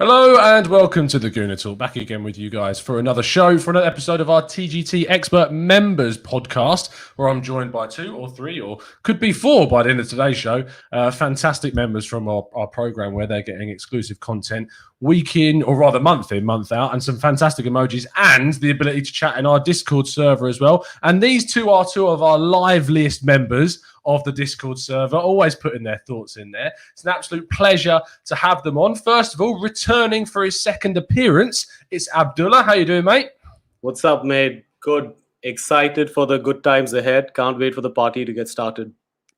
Hello and welcome to the Gooner Talk. Back again with you guys for another show, for another episode of our TGT Expert Members podcast, where I'm joined by 2 or 3 or could be 4 by the end of today's show. Fantastic members from our program where they're getting exclusive content week in, or rather month in, month out, and some fantastic emojis and the ability to chat in our Discord server as well. And these 2 are 2 of our liveliest members of the Discord server, always putting their thoughts in there. It's an absolute pleasure to have them on. First of all, returning for his second appearance, it's Abdullah. How you doing, mate? What's up, mate? Good. Excited for the good times ahead. Can't wait for the party to get started.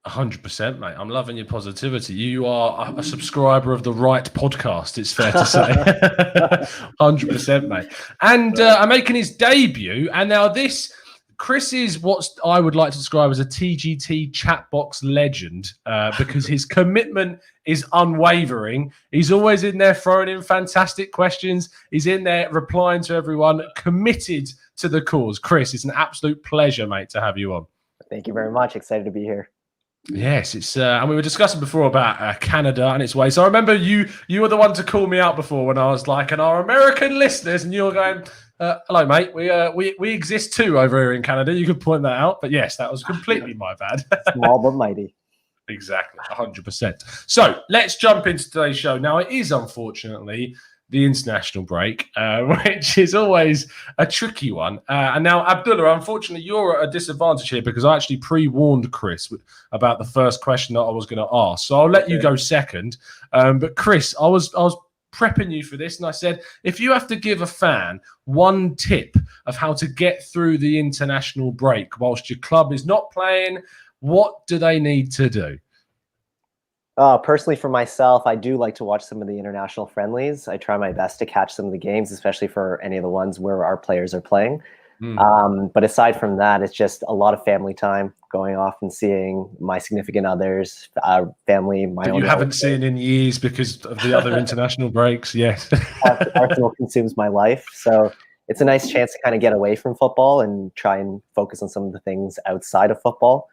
100%, mate. I'm loving your positivity. You are a subscriber of the right podcast, it's fair to say. 100%, mate. And I'm making his debut. And now Chris is what I would like to describe as a TGT chat box legend because his commitment is unwavering. He's always in there throwing in fantastic questions. He's in there replying to everyone, committed to the cause. Chris, it's an absolute pleasure, mate, to have you on. Thank you very much. Excited to be here. Yes, it's and we were discussing before about Canada and its way. So I remember you were the one to call me out before when I was like, and our American listeners, and you were going, hello, mate. We exist too over here in Canada. You could point that out. But yes, that was completely my bad. Small but mighty. Exactly, 100%. So let's jump into today's show. Now, it is unfortunately the international break, which is always a tricky one. And now, Abdullah, unfortunately, you're at a disadvantage here because I actually pre-warned Chris about the first question that I was going to ask. So I'll let you go second. But Chris, I was prepping you for this, and I said, if you have to give a fan one tip of how to get through the international break whilst your club is not playing, what do they need to do? Personally, for myself, I do like to watch some of the international friendlies. I try my best to catch some of the games, especially for any of the ones where our players are playing. But aside from that, it's just a lot of family time, going off and seeing my significant others, family, my own. You haven't seen in years because of the other international breaks, yes. Arsenal consumes my life. So it's a nice chance to kind of get away from football and try and focus on some of the things outside of football.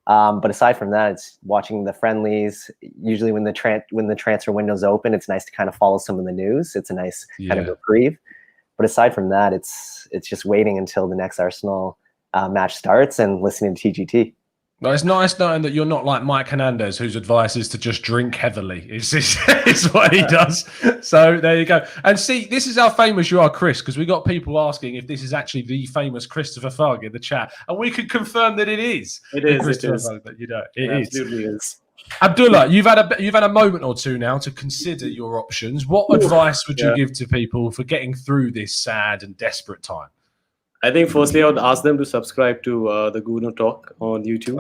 But aside from that, it's watching the friendlies. Usually when the transfer window's open, it's nice to kind of follow some of the news. It's a nice kind of reprieve. But aside from that, it's just waiting until the next Arsenal match starts and listening to TGT. Well, it's nice knowing that you're not like Mike Hernandez, whose advice is to just drink heavily. It's what he does. So there you go. And see, this is how famous you are, Chris, because we got people asking if this is actually the famous Christopher Fugg in the chat, and we could confirm that it is. It is. Christopher Fugg, that you know, it absolutely is. Abdullah, you've had a moment or two now to consider your options. What advice would you give to people for getting through this sad and desperate time? I think firstly I would ask them to subscribe to the Gooner Talk on YouTube.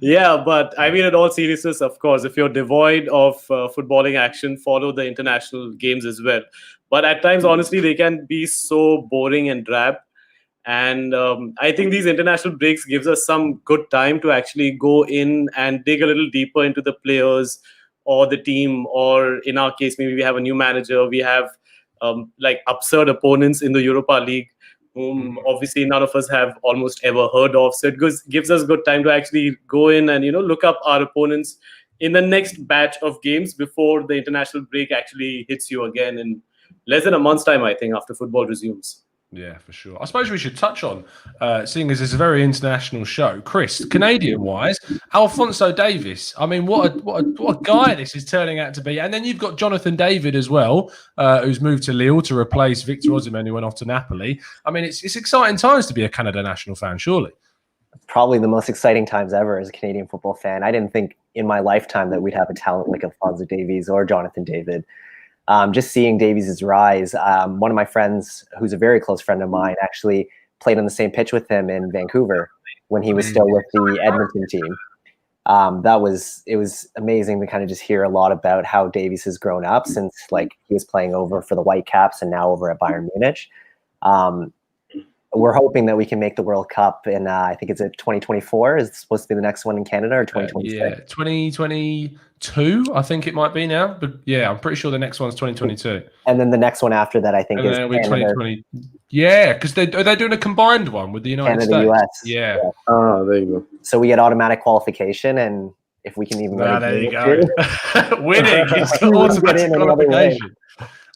Yeah, but I mean, in all seriousness, of course, if you're devoid of footballing action, follow the international games as well. But at times, honestly, they can be so boring and drab. And I think these international breaks gives us some good time to actually go in and dig a little deeper into the players or the team, or in our case, maybe we have a new manager. We have like absurd opponents in the Europa League, whom obviously none of us have almost ever heard of. So it gives us good time to actually go in and, look up our opponents in the next batch of games before the international break actually hits you again in less than a month's time, I think, after football resumes. Yeah, for sure. I suppose we should touch on, seeing as it's a very international show, Chris, Canadian-wise, Alphonso Davies. I mean, what a guy this is turning out to be. And then you've got Jonathan David as well, who's moved to Lille to replace Victor Osimhen, who went off to Napoli. I mean, it's exciting times to be a Canada national fan, surely. Probably the most exciting times ever as a Canadian football fan. I didn't think in my lifetime that we'd have a talent like Alphonso Davies or Jonathan David. Just seeing Davies' rise. One of my friends, who's a very close friend of mine, actually played on the same pitch with him in Vancouver when he was still with the Edmonton team. It was amazing to kind of just hear a lot about how Davies has grown up since he was playing over for the Whitecaps and now over at Bayern Munich. We're hoping that we can make the World Cup in, I think it's 2024. Is it supposed to be the next one in Canada, or 2026? 2022, I think it might be now. But yeah, I'm pretty sure the next one's 2022. And then the next one after that, I think, is Canada. 2020. Yeah, because they're doing a combined one with the United States. US. Yeah. Oh, there you go. So we get automatic qualification, and if we can even there you get go. Winning is automatic qualification.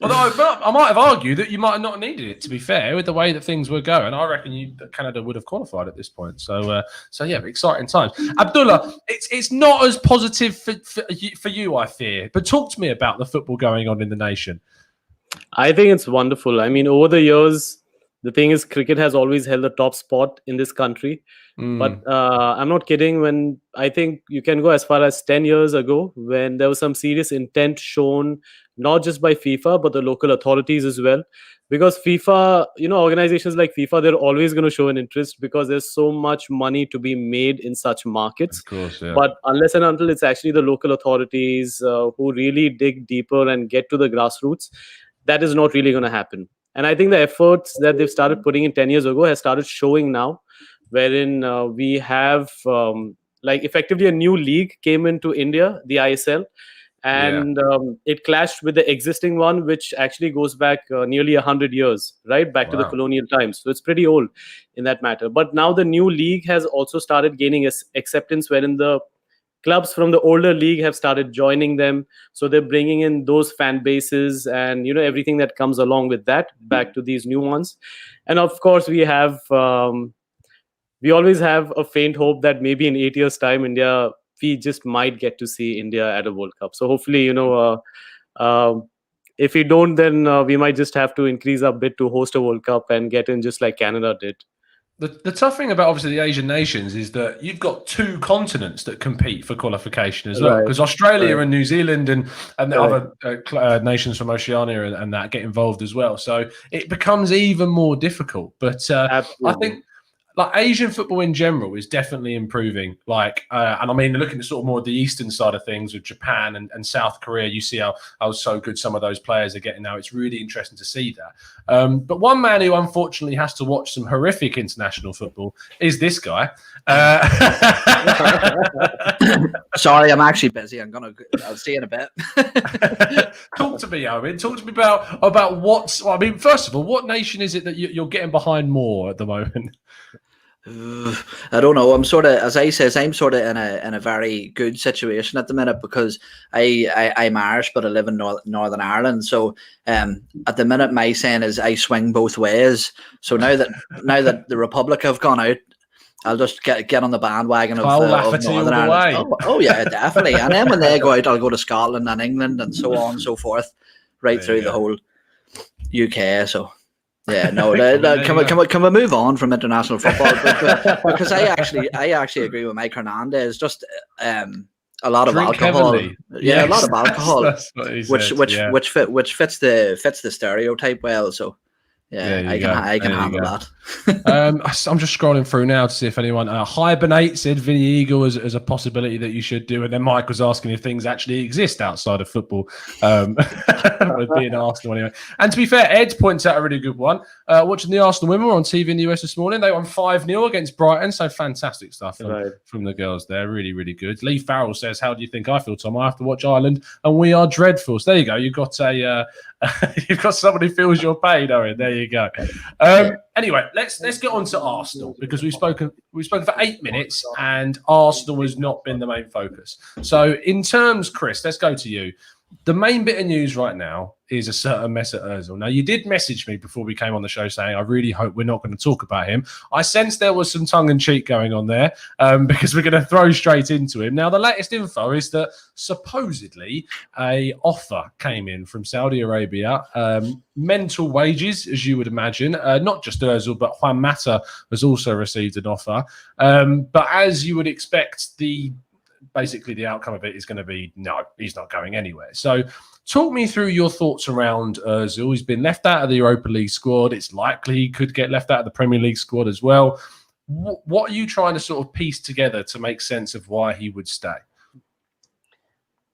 Although I might have argued that you might have not needed it, to be fair, with the way that things were going. I reckon that Canada would have qualified at this point. So yeah, exciting times. Abdullah, it's not as positive for you, I fear. But talk to me about the football going on in the nation. I think it's wonderful. I mean, over the years, the thing is, cricket has always held the top spot in this country. But I'm not kidding when I think you can go as far as 10 years ago when there was some serious intent shown, not just by FIFA, but the local authorities as well. Because FIFA, organizations like FIFA, they're always going to show an interest because there's so much money to be made in such markets. Of course, yeah. But unless and until it's actually the local authorities who really dig deeper and get to the grassroots, that is not really going to happen. And I think the efforts that they've started putting in 10 years ago has started showing now, wherein we have effectively a new league came into India, the ISL, and it clashed with the existing one, which actually goes back nearly 100 years, right back to the colonial times. So it's pretty old in that matter. But now the new league has also started gaining acceptance, wherein the clubs from the older league have started joining them. So they're bringing in those fan bases and everything that comes along with that back to these new ones. And of course, we always have a faint hope that maybe in 8 years' time, we just might get to see India at a World Cup. So hopefully, if we don't, then we might just have to increase our bid to host a World Cup and get in just like Canada did. The tough thing about obviously the Asian nations is that you've got two continents that compete for qualification as well, because Australia and New Zealand and the other nations from Oceania and that get involved as well. So it becomes even more difficult. But I think Asian football in general is definitely improving. And I mean, looking at sort of more of the eastern side of things with Japan and South Korea, you see how so good some of those players are getting now. It's really interesting to see that. But one man who unfortunately has to watch some horrific international football is this guy. Sorry, I'm actually busy. I'll see you in a bit. Talk to me, Owen. Talk to me about what's. Well, I mean, first of all, what nation is it that you're getting behind more at the moment? I don't know. I'm sort of, as I says, I'm sort of in a very good situation at the minute because I'm Irish, but I live in Northern Ireland. So at the minute, my saying is I swing both ways. So now that the Republic have gone out, I'll just get on the bandwagon of Northern Ireland. Oh yeah, definitely. And then when they go out, I'll go to Scotland and England and so on and so forth, through the whole UK. So. Yeah, no. Can we move on from international football? Because I actually agree with Mike Hernandez. Just a lot of alcohol. Heavily. Yeah, a lot of alcohol, that's what he said, which fits the stereotype well. So I can handle that. I'm just scrolling through now to see if anyone hibernate said Vinny Eagle as a possibility that you should do, and then Mike was asking if things actually exist outside of football with being Arsenal anyway. And to be fair, Ed points out a really good one. Watching the Arsenal women were on TV in the US this morning. They won 5-0 against Brighton, so fantastic stuff from the girls there. Really, really good. Lee Farrell says, "How do you think I feel, Tom? I have to watch Ireland, and we are dreadful." So there you go. You've got you've got someone who feels your pain, Owen. There you go. Anyway, let's get on to Arsenal because we've spoken for 8 minutes and Arsenal has not been the main focus. So in terms, Chris, let's go to you. The main bit of news right now is a certain Mesut Ozil. Now, you did message me before we came on the show saying, I really hope we're not going to talk about him. I sensed there was some tongue-in-cheek going on there because we're going to throw straight into him. Now, the latest info is that supposedly a offer came in from Saudi Arabia, mental wages, as you would imagine. Not just Ozil, but Juan Mata has also received an offer. But as you would expect, basically the outcome of it is going to be no, he's not going anywhere. So talk me through your thoughts around Ozil. He's been left out of the Europa League squad. It's likely he could get left out of the Premier League squad as well. What are you trying to sort of piece together to make sense of why he would stay?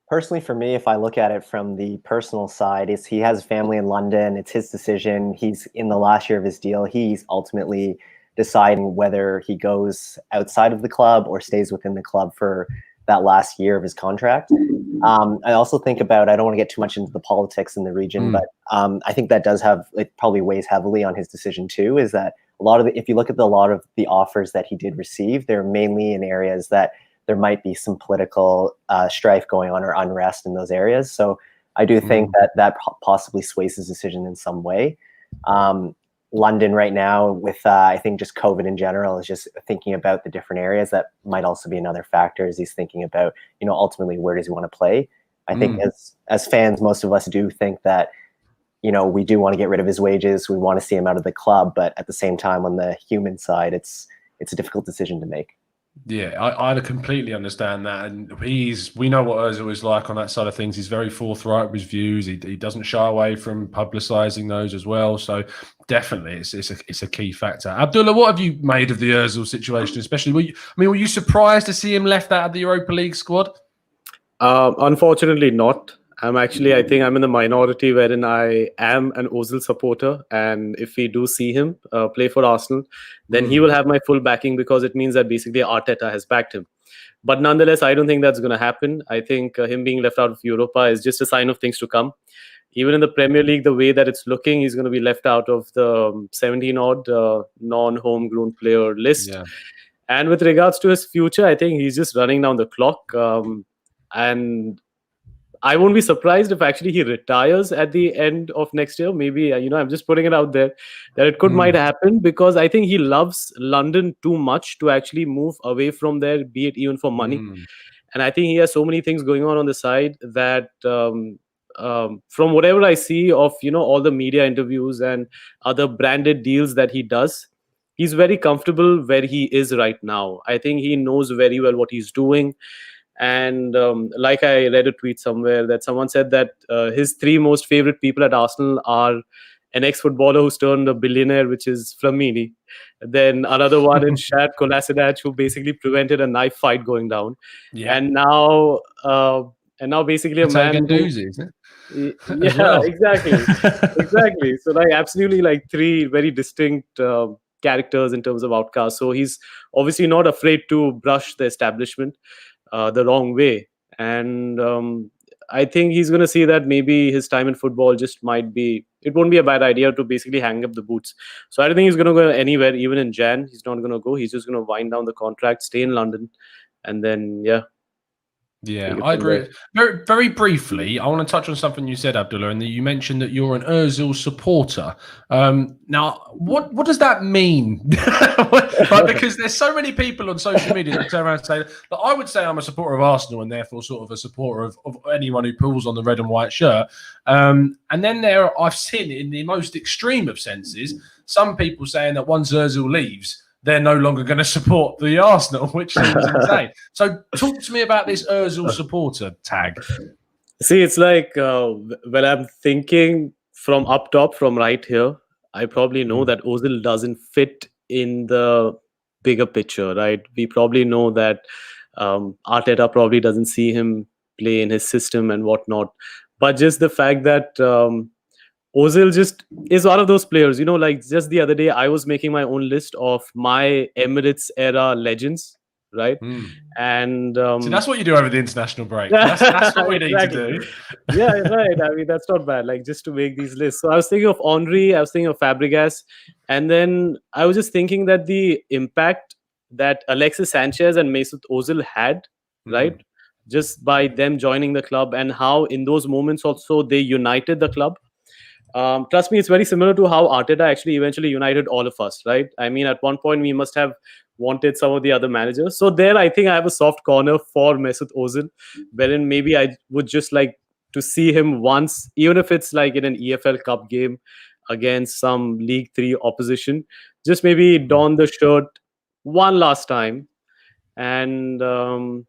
Personally, for me, if I look at it from the personal side, he has family in London. It's his decision. He's in the last year of his deal. He's ultimately deciding whether he goes outside of the club or stays within the club for that last year of his contract. I also think about, I don't want to get too much into the politics in the region, but I think that it probably weighs heavily on his decision too, is that if you look at a lot of the offers that he did receive, they're mainly in areas that there might be some political strife going on or unrest in those areas. So I do think that possibly sways his decision in some way. London right now, with I think just COVID in general, is just thinking about the different areas. That might also be another factor, as he's thinking about, ultimately where does he want to play. I think as fans, most of us do think that, we do want to get rid of his wages. We want to see him out of the club, but at the same time, on the human side, it's a difficult decision to make. Yeah, I completely understand that, and we know what Ozil is like on that side of things. He's very forthright with his views. He doesn't shy away from publicising those as well. So definitely, it's a key factor. Abdullah, what have you made of the Ozil situation? Especially, were you surprised to see him left out of the Europa League squad? Unfortunately, not. I think I'm in the minority wherein I am an Ozil supporter, and if we do see him play for Arsenal, then he will have my full backing, because it means that basically Arteta has backed him. But nonetheless, I don't think that's going to happen. I think him being left out of Europa is just a sign of things to come. Even in the Premier League, the way that it's looking, he's going to be left out of the 17-odd non-homegrown player list. Yeah. And with regards to his future, I think he's just running down the clock. And I won't be surprised if actually he retires at the end of next year. Maybe, I'm just putting it out there that it might happen, because I think he loves London too much to actually move away from there, be it even for money. And I think he has so many things going on the side that from whatever I see of, all the media interviews and other branded deals that he does, he's very comfortable where he is right now. I think he knows very well what he's doing. And like I read a tweet somewhere that someone said that his three most favorite people at Arsenal are an ex-footballer who's turned a billionaire, which is Flamini. Then another one is Shad Kolasinac, who basically prevented a knife fight going down. Yeah. And now basically a man doozy, isn't it? Yeah, well. Exactly. So absolutely three very distinct characters in terms of outcasts. So he's obviously not afraid to brush the establishment the wrong way, and I think he's going to see that maybe his time in football just might be, it won't be a bad idea to basically hang up the boots. So I don't think he's going to go anywhere. Even in Jan, he's not going to go. He's just going to wind down the contract, stay in London, and then Yeah, I agree. Very, very briefly, I want to touch on something you said, Abdullah, and that you mentioned that you're an Ozil supporter. Now, what does that mean? Because there's so many people on social media that turn around and say that I would say I'm a supporter of Arsenal and therefore sort of a supporter of anyone who pulls on the red and white shirt. And then I've seen in the most extreme of senses, some people saying that once Ozil leaves, they're no longer going to support the Arsenal, which seems insane. So talk to me about this Ozil supporter tag. See, it's like when I'm thinking from up top, from right here, I probably know that Ozil doesn't fit in the bigger picture, right? We probably know that Arteta probably doesn't see him play in his system and whatnot. But just the fact that Ozil just is one of those players, just the other day, I was making my own list of my Emirates era legends, right? And so that's what you do over the international break. That's what we need to do. Yeah, right. I mean, that's not bad, just to make these lists. So I was thinking of Henry, I was thinking of Fabregas, and then I was just thinking that the impact that Alexis Sanchez and Mesut Ozil had, right? Just by them joining the club, and how in those moments also they united the club. Trust me, it's very similar to how Arteta actually eventually united all of us, right? I mean, at one point we must have wanted some of the other managers. So there, I think I have a soft corner for Mesut Ozil, wherein maybe I would just like to see him once, even if it's like in an EFL Cup game against some League 3 opposition, just maybe don the shirt one last time. And then,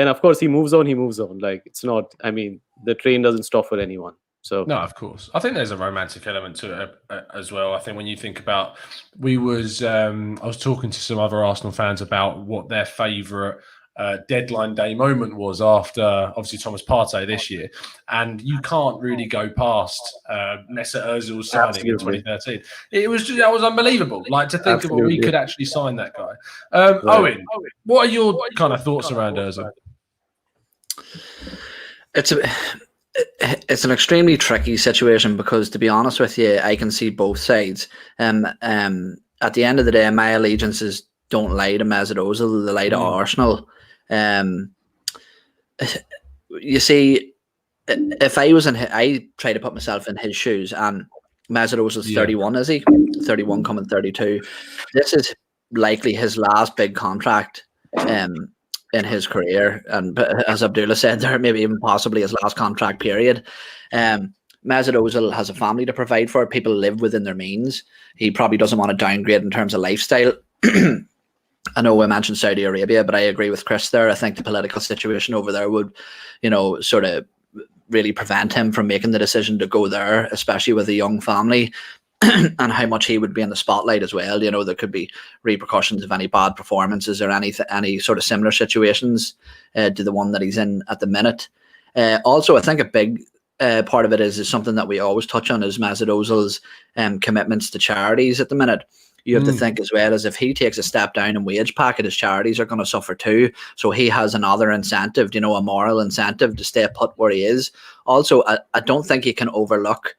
of course, he moves on. It's not, I mean, the train doesn't stop for anyone. So no, of course. I think there's a romantic element to it as well. I think when you think about, I was talking to some other Arsenal fans about what their favourite deadline day moment was after, obviously, Thomas Partey this year. And you can't really go past Mesut Ozil's signing in 2013. That was unbelievable. To think of what we could actually sign that guy. Right. Owen, what are your kind of thoughts around Ozil? It's an extremely tricky situation because, to be honest with you, I can see both sides. At the end of the day, my allegiances don't lie to Mesut Ozil, they lie to Arsenal. You see, if I was I try to put myself in his shoes, and Mesut Ozil's 31, is he? 31 coming 32. This is likely his last big contract in his career, and as Abdullah said there, maybe even possibly his last contract period. Mesut Ozil has a family to provide for. People live within their means. He probably doesn't want to downgrade in terms of lifestyle. I know we mentioned Saudi Arabia, but I agree with Chris there. I think the political situation over there would, sort of really prevent him from making the decision to go there, especially with a young family, and how much he would be in the spotlight as well. There could be repercussions of any bad performances or any sort of similar situations to the one that he's in at the minute. Also, I think a big part of it is something that we always touch on, is Mesut Ozil's commitments to charities at the minute. You have to think as well as if he takes a step down in wage packet, his charities are going to suffer too. So he has another incentive, a moral incentive to stay put where he is. Also, I don't think he can overlook.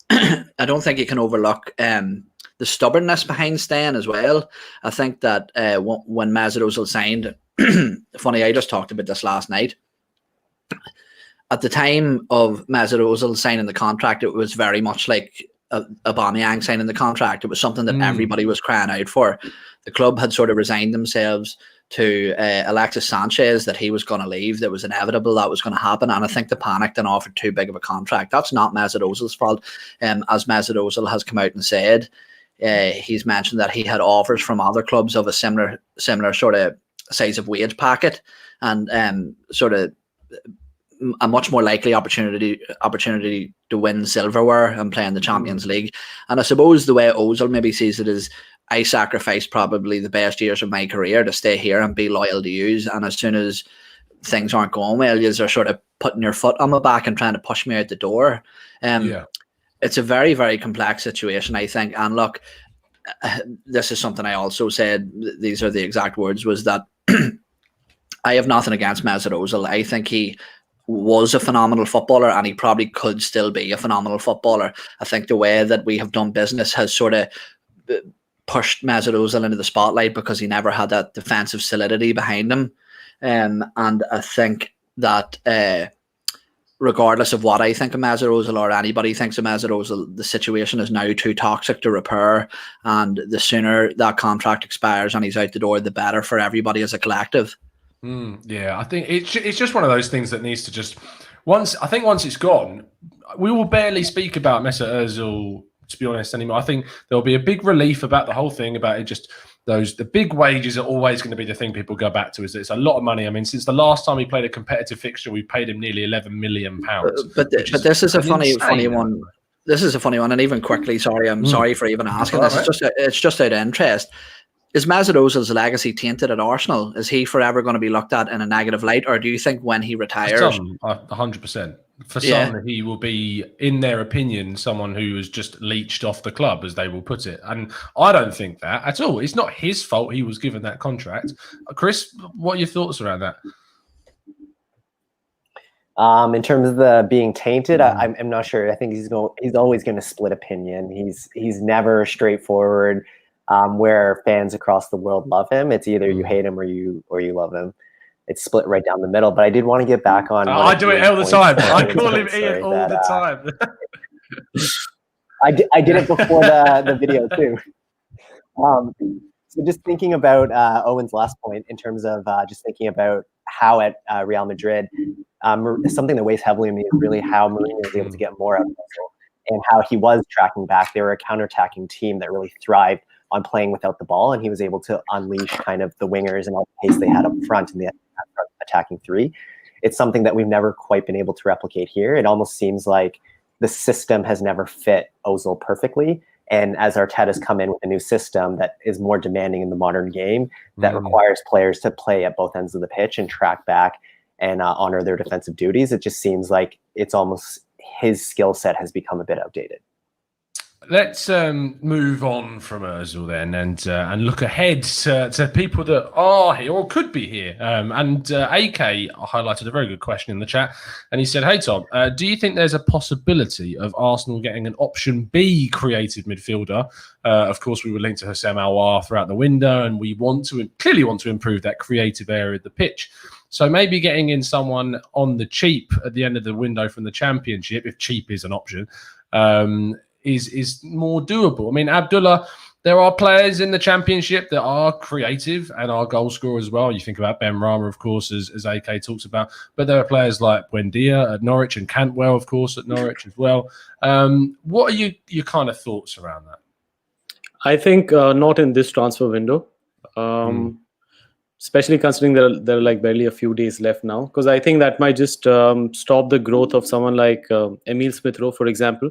I don't think you can overlook the stubbornness behind staying as well. I think that when Mesut Ozil signed, funny, I just talked about this last night. At the time of Mesut Ozil signing the contract, it was very much like Aubameyang signing the contract. It was something that everybody was crying out for. The club had sort of resigned themselves to Alexis Sanchez, that he was going to leave. That was inevitable, that was going to happen, and I think they panicked and offered too big of a contract. That's not Mesut Ozil's fault. As Mesut Ozil has come out and said, he's mentioned that he had offers from other clubs of a similar sort of size of wage packet, and sort of a much more likely opportunity to win silverware and play in the Champions League. And I suppose the way Ozil maybe sees it is, I sacrificed probably the best years of my career to stay here and be loyal to you, and as soon as things aren't going well, you are sort of putting your foot on my back and trying to push me out the door. It's a very, very complex situation, I think. And look, this is something I also said, these are the exact words, was that I have nothing against Mesut Ozil. I think he was a phenomenal footballer, and he probably could still be a phenomenal footballer. I think the way that we have done business has sort of pushed Mesut Ozil into the spotlight because he never had that defensive solidity behind him. And I think that regardless of what I think of Mesut Ozil or anybody thinks of Mesut Ozil, the situation is now too toxic to repair, and the sooner that contract expires and he's out the door, the better for everybody as a collective. Yeah, I think it's just one of those things that needs to just once it's gone, we will barely speak about Mesut Ozil, to be honest, anymore. I think there'll be a big relief about the whole thing, about it. Just the big wages are always going to be the thing people go back to. Is that it's a lot of money. I mean, since the last time he played a competitive fixture, we paid him nearly £11 million. But this is a funny one. This is a funny one, and even quickly, sorry, I'm sorry for even asking this. It's just out of interest. Is Mesut Ozil's legacy tainted at Arsenal? Is he forever going to be looked at in a negative light, or do you think when he retires, 100%? For some, he will be, in their opinion, someone who has just leached off the club, as they will put it. And I don't think that at all. It's not his fault he was given that contract. Chris, what are your thoughts around that? In terms of the being tainted, I'm not sure. I think he's always going to split opinion. He's never straightforward. Where fans across the world love him, it's either you hate him or you love him. It's split right down the middle. But I did want to get back on. I do it all the time. I call him Ian all the time. I did it before the video too. So just thinking about Owen's last point in terms of just thinking about how at Real Madrid, something that weighs heavily on me is really how Mourinho was able to get more out of Ozil, and how he was tracking back. They were a counter-attacking team that really thrived on playing without the ball, and he was able to unleash kind of the wingers and all the pace they had up front in the attacking three. It's something that we've never quite been able to replicate here. It almost seems like the system has never fit Ozil perfectly. And as Arteta's come in with a new system that is more demanding in the modern game, that requires players to play at both ends of the pitch and track back and honor their defensive duties, it just seems like it's almost his skill set has become a bit outdated. Let's move on from Ozil then and look ahead to people that are here or could be here. AK highlighted a very good question in the chat, and he said, "Hey Tom, do you think there's a possibility of Arsenal getting an option B creative midfielder? Of course, we were linked to Houssem Aouar throughout the window, and we clearly want to improve that creative area of the pitch. So maybe getting in someone on the cheap at the end of the window from the Championship, if cheap is an option." Is more doable. I mean, Abdullah, there are players in the Championship that are creative and are goal scorers as well. You think about Ben Rama, of course, as AK talks about, but there are players like Buendia at Norwich and Cantwell, of course, at Norwich as well. What are your kind of thoughts around that? I think not in this transfer window, especially considering there are like barely a few days left now, because I think that might just stop the growth of someone like Emile Smith-Rowe, for example,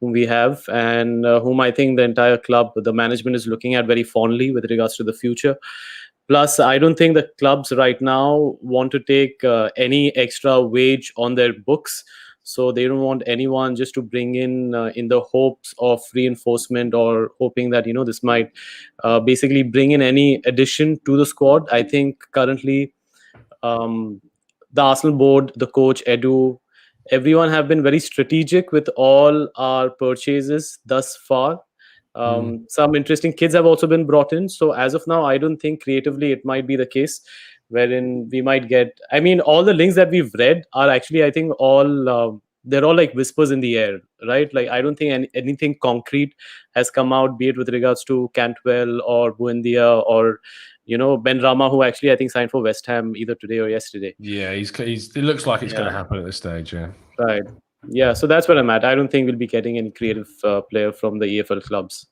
whom we have and whom I think the entire club, the management is looking at very fondly with regards to the future. Plus, I don't think the clubs right now want to take any extra wage on their books. So they don't want anyone just to bring in the hopes of reinforcement or hoping that, this might basically bring in any addition to the squad. I think currently the Arsenal board, the coach, Edu, everyone have been very strategic with all our purchases thus far. Some interesting kids have also been brought in. So as of now, I don't think creatively it might be the case wherein we might get, I mean, all the links that we've read are actually, I think they're all like whispers in the air, right? Like, I don't think anything concrete has come out, be it with regards to Cantwell or Buendia or, Ben Rama, who actually I think signed for West Ham either today or yesterday. Yeah, it looks like it's going to happen at this stage, yeah. Right. Yeah, so that's where I'm at. I don't think we'll be getting any creative player from the EFL clubs.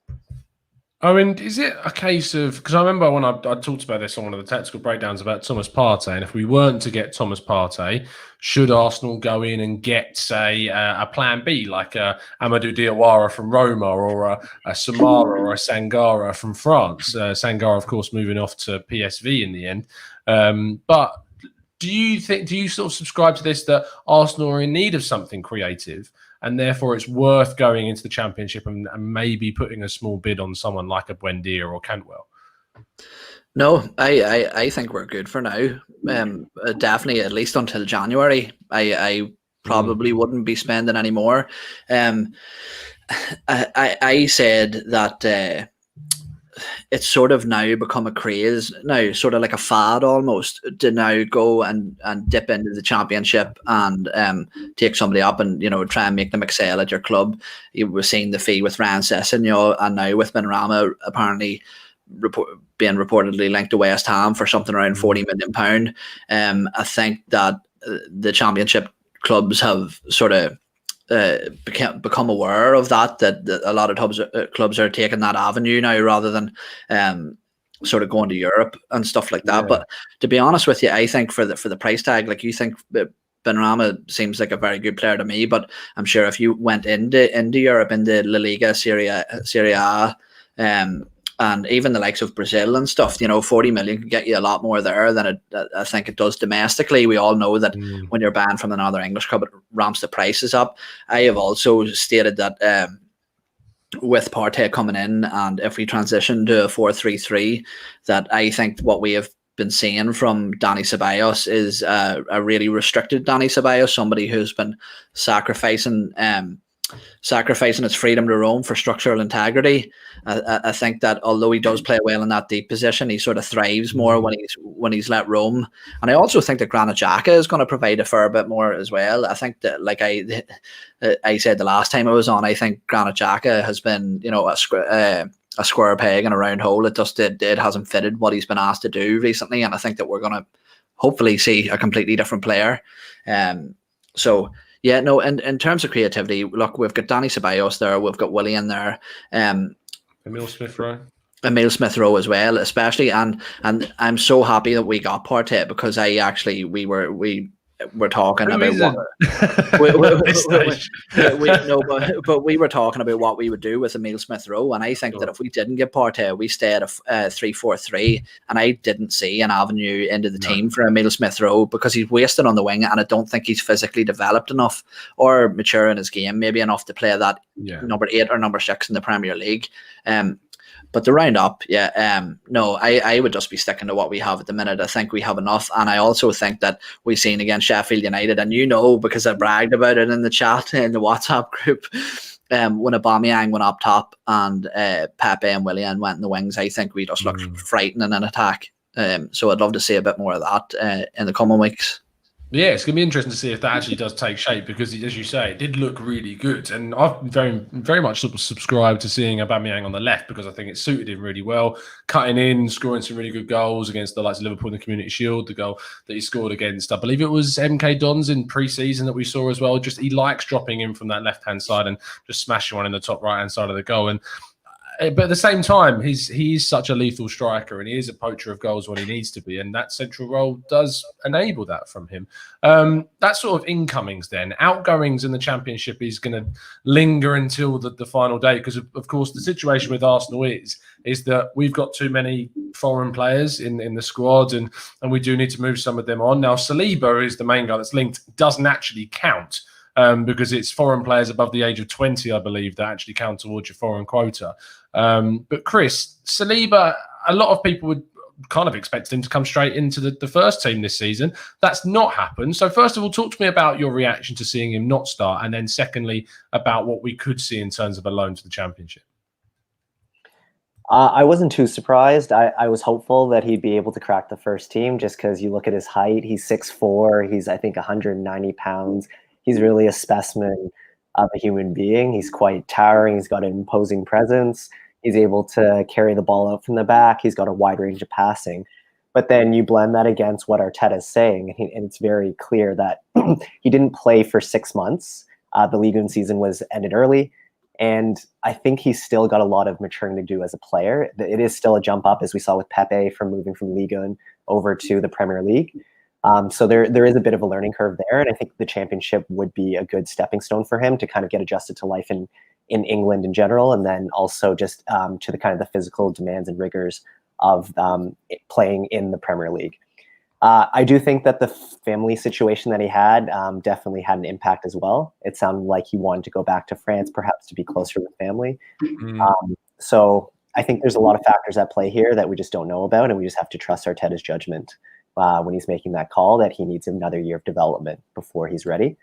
I mean, is it a case of, because I remember when I talked about this on one of the tactical breakdowns about Thomas Partey, and if we weren't to get Thomas Partey, should Arsenal go in and get, say, a plan B, like a Amadou Diawara from Roma or a Samara or a Sangara from France? Sangara, of course, moving off to PSV in the end. But do you sort of subscribe to this, that Arsenal are in need of something creative and therefore it's worth going into the Championship and maybe putting a small bid on someone like a Buendia or Cantwell? No, I think we're good for now. Definitely, at least until January. I probably wouldn't be spending any more. I said that it's sort of now become a craze now, sort of like a fad almost, to now go and dip into the Championship and take somebody up and try and make them excel at your club. You were seeing the fee with Ryan Sessegnon, and now with Ben Rama apparently being reportedly linked to West Ham for something around £40 million. I think that the Championship clubs have sort of become aware of that a lot of clubs are taking that avenue now rather than sort of going to Europe and stuff like that. Yeah. But to be honest with you, I think for the price tag, like, you think Benrahma seems like a very good player to me, but I'm sure if you went into Europe, into La Liga, Serie A, and even the likes of Brazil and stuff, 40 million can get you a lot more there than I think it does domestically. We all know that when you're banned from another English club, it ramps the prices up. I have also stated that with Partey coming in, and if we transition to a 4-3-3, that I think what we have been seeing from Dani Ceballos is a really restricted Dani Ceballos, somebody who's been sacrificing his freedom to roam for structural integrity. I think that although he does play well in that deep position, he sort of thrives more when he's let roam. And I also think that Granit Xhaka is going to provide a fair bit more as well. I think that, like I said the last time I was on, I think Granit Xhaka has been, a square peg in a round hole. It hasn't fitted what he's been asked to do recently, and I think that we're going to hopefully see a completely different player. Yeah, no, in terms of creativity, look, we've got Dani Ceballos there, we've got Willian there, Emile Smith-Rowe as well, especially, and I'm so happy that we got Partey, because we're talking Who about is what it? At this stage. but we were talking about what we would do with Emile Smith Rowe, and I think that if we didn't get Partey, we stay at a 3-4-3, and I didn't see an avenue into the team for Emile Smith Rowe because he's wasted on the wing, and I don't think he's physically developed enough or mature in his game, maybe enough to play that number 8 or number 6 in the Premier League. But to round up, no, I would just be sticking to what we have at the minute. I think we have enough. And I also think that we've seen against Sheffield United, and because I bragged about it in the chat, in the WhatsApp group, when Aubameyang went up top and Pepe and Willian went in the wings, I think we just looked frightening in attack. So I'd love to see a bit more of that in the coming weeks. Yeah, it's going to be interesting to see if that actually does take shape because, as you say, it did look really good. And I've very much sort of subscribed to seeing Aubameyang on the left because I think it suited him really well. Cutting in, scoring some really good goals against the likes of Liverpool in the Community Shield, the goal that he scored against, I believe it was MK Dons in pre-season that we saw as well. Just he likes dropping in from that left-hand side and just smashing one in the top right-hand side of the goal. And but at the same time, he is such a lethal striker and he is a poacher of goals when he needs to be. And that central role does enable that from him. That sort of incomings then. Outgoings in the Championship is going to linger until the final day because, of course, the situation with Arsenal is that we've got too many foreign players in the squad and we do need to move some of them on. Now, Saliba is the main guy that's linked, doesn't actually count. Because it's foreign players above the age of 20, I believe, that actually count towards your foreign quota. But Chris, Saliba, a lot of people would kind of expect him to come straight into the first team this season. That's not happened. So first of all, talk to me about your reaction to seeing him not start. And then secondly, about what we could see in terms of a loan to the Championship. I wasn't too surprised. I was hopeful that he'd be able to crack the first team just because you look at his height. He's 6'4". He's, I think, 190 pounds. He's really a specimen of a human being. He's quite towering. He's got an imposing presence. He's able to carry the ball out from the back. He's got a wide range of passing. But then you blend that against what Arteta is saying, and it's very clear that he didn't play for 6 months. The Ligue 1 season was ended early, and I think he's still got a lot of maturing to do as a player. It is still a jump up, as we saw with Pepe from moving from Ligue 1 over to the Premier League. So there is a bit of a learning curve there, and I think the Championship would be a good stepping stone for him to kind of get adjusted to life in England in general, and then also just to the kind of the physical demands and rigors of playing in the Premier League. I do think that the family situation that he had definitely had an impact as well. It sounded like he wanted to go back to France, perhaps to be closer to family. So I think there's a lot of factors at play here that we just don't know about, and we just have to trust Arteta's judgment when he's making that call that he needs another year of development before he's ready.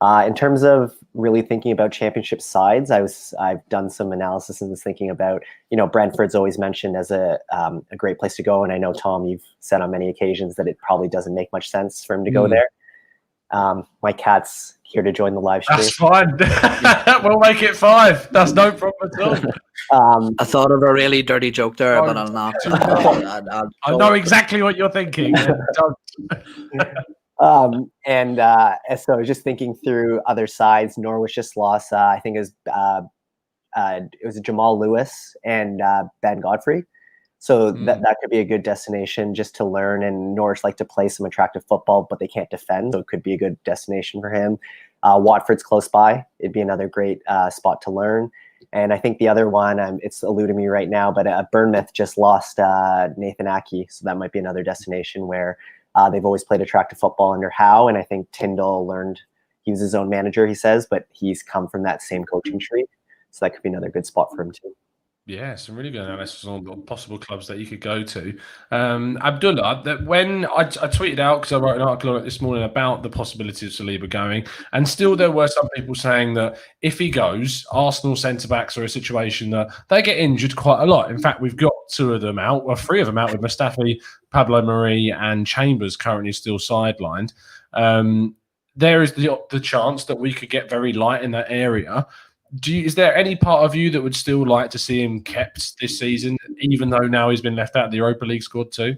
In terms of really thinking about Championship sides, I've done some analysis and was thinking about, Brentford's always mentioned as a great place to go. And I know, Tom, you've said on many occasions that it probably doesn't make much sense for him to go there. My cat's here to join the live stream. That's fine. We'll make it 5. That's no problem at all. I thought of a really dirty joke there, but I'll not. I know exactly what you're thinking. So I was just thinking through other sides. Norwich just lost, I think it was Jamal Lewis and Ben Godfrey. So that could be a good destination just to learn. And Norwich like to play some attractive football, but they can't defend. So it could be a good destination for him. Watford's close by. It'd be another great spot to learn. And I think the other one, it's eluding me right now, but Bournemouth just lost Nathan Aki. So that might be another destination where they've always played attractive football under Howe. And I think Tyndall learned, he was his own manager, he says, but he's come from that same coaching tree. So that could be another good spot for him too. Yeah, some really good analysis on possible clubs that you could go to. Abdullah, that when I tweeted out, because I wrote an article on it this morning about the possibility of Saliba going, and still there were some people saying that if he goes, Arsenal centre-backs are a situation that they get injured quite a lot. In fact, we've got 2 of them out, or 3 of them out with Mustafi, Pablo Mari and Chambers currently still sidelined. There is the chance that we could get very light in that area. Is there any part of you that would still like to see him kept this season, even though now he's been left out of the Europa League squad too?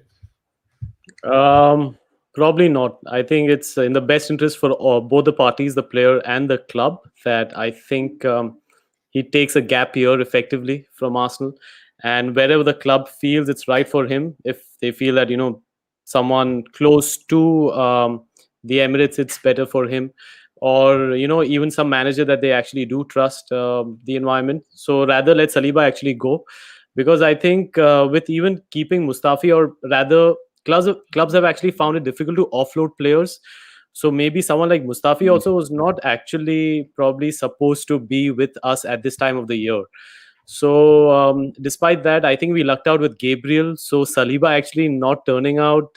Probably not. I think it's in the best interest for both the parties, the player and the club, that I think he takes a gap year effectively from Arsenal. And wherever the club feels it's right for him, if they feel that, someone close to the Emirates, it's better for him, or even some manager that they actually do trust the environment. So rather let Saliba actually go, because I think with even keeping Mustafi, or rather clubs have actually found it difficult to offload players. So maybe someone like Mustafi also was not actually probably supposed to be with us at this time of the year. So despite that, I think we lucked out with Gabriel. So Saliba actually not turning out,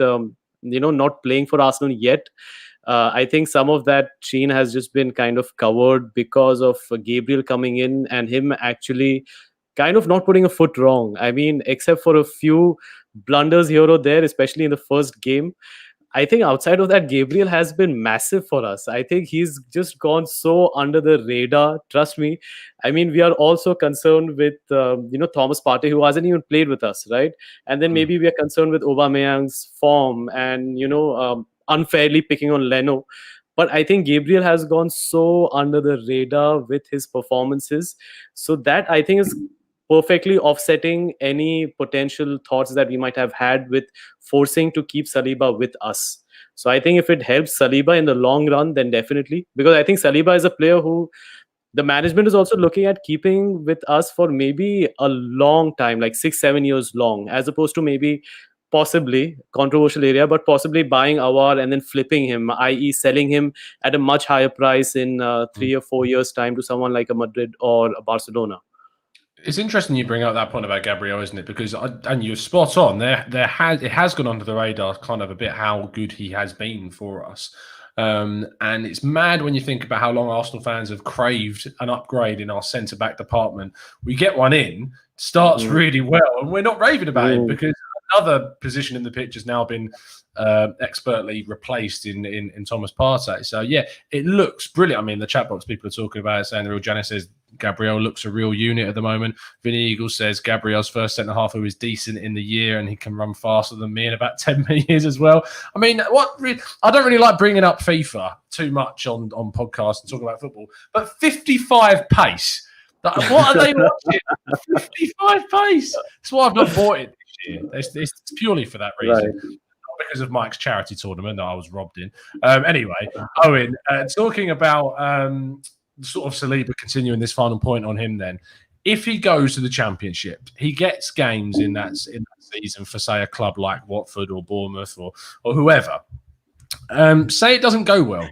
not playing for Arsenal yet. I think some of that sheen has just been kind of covered because of Gabriel coming in and him actually kind of not putting a foot wrong. I mean, except for a few blunders here or there, especially in the first game. I think outside of that, Gabriel has been massive for us. I think he's just gone so under the radar. Trust me. I mean, we are also concerned with Thomas Partey, who hasn't even played with us, right? And then maybe we are concerned with Aubameyang's form and unfairly picking on Leno. But I think Gabriel has gone so under the radar with his performances. So that I think is perfectly offsetting any potential thoughts that we might have had with forcing to keep Saliba with us. So I think if it helps Saliba in the long run, then definitely, because I think Saliba is a player who the management is also looking at keeping with us for maybe a long time, like 6-7 years long, as opposed to maybe possibly controversial area, but possibly buying Awar and then flipping him, i.e. selling him at a much higher price in 3 or 4 years time to someone like a Madrid or a Barcelona. It's interesting you bring up that point about Gabriel, isn't it? Because and you're spot on. It has gone under the radar kind of a bit how good he has been for us. And it's mad when you think about how long Arsenal fans have craved an upgrade in our centre-back department. We get one in, starts really well, and we're not raving about it because another position in the pitch has now been expertly replaced in Thomas Partey. So, yeah, it looks brilliant. I mean, the chat box people are talking about it, saying the real Janice says Gabriel looks a real unit at the moment. Vinny Eagle says Gabriel's first centre-half who is decent in the year and he can run faster than me in about 10 years as well. I mean, I don't really like bringing up FIFA too much on podcasts and talking about football, but 55 pace. What are they watching? 55 pace. That's why I've not bought it this year. It's purely for that reason. Right. Not because of Mike's charity tournament that I was robbed in. Anyway, Owen, talking about sort of Saliba, continuing this final point on him then. If he goes to the Championship, he gets games in that season for, say, a club like Watford or Bournemouth or whoever. Say it doesn't go well.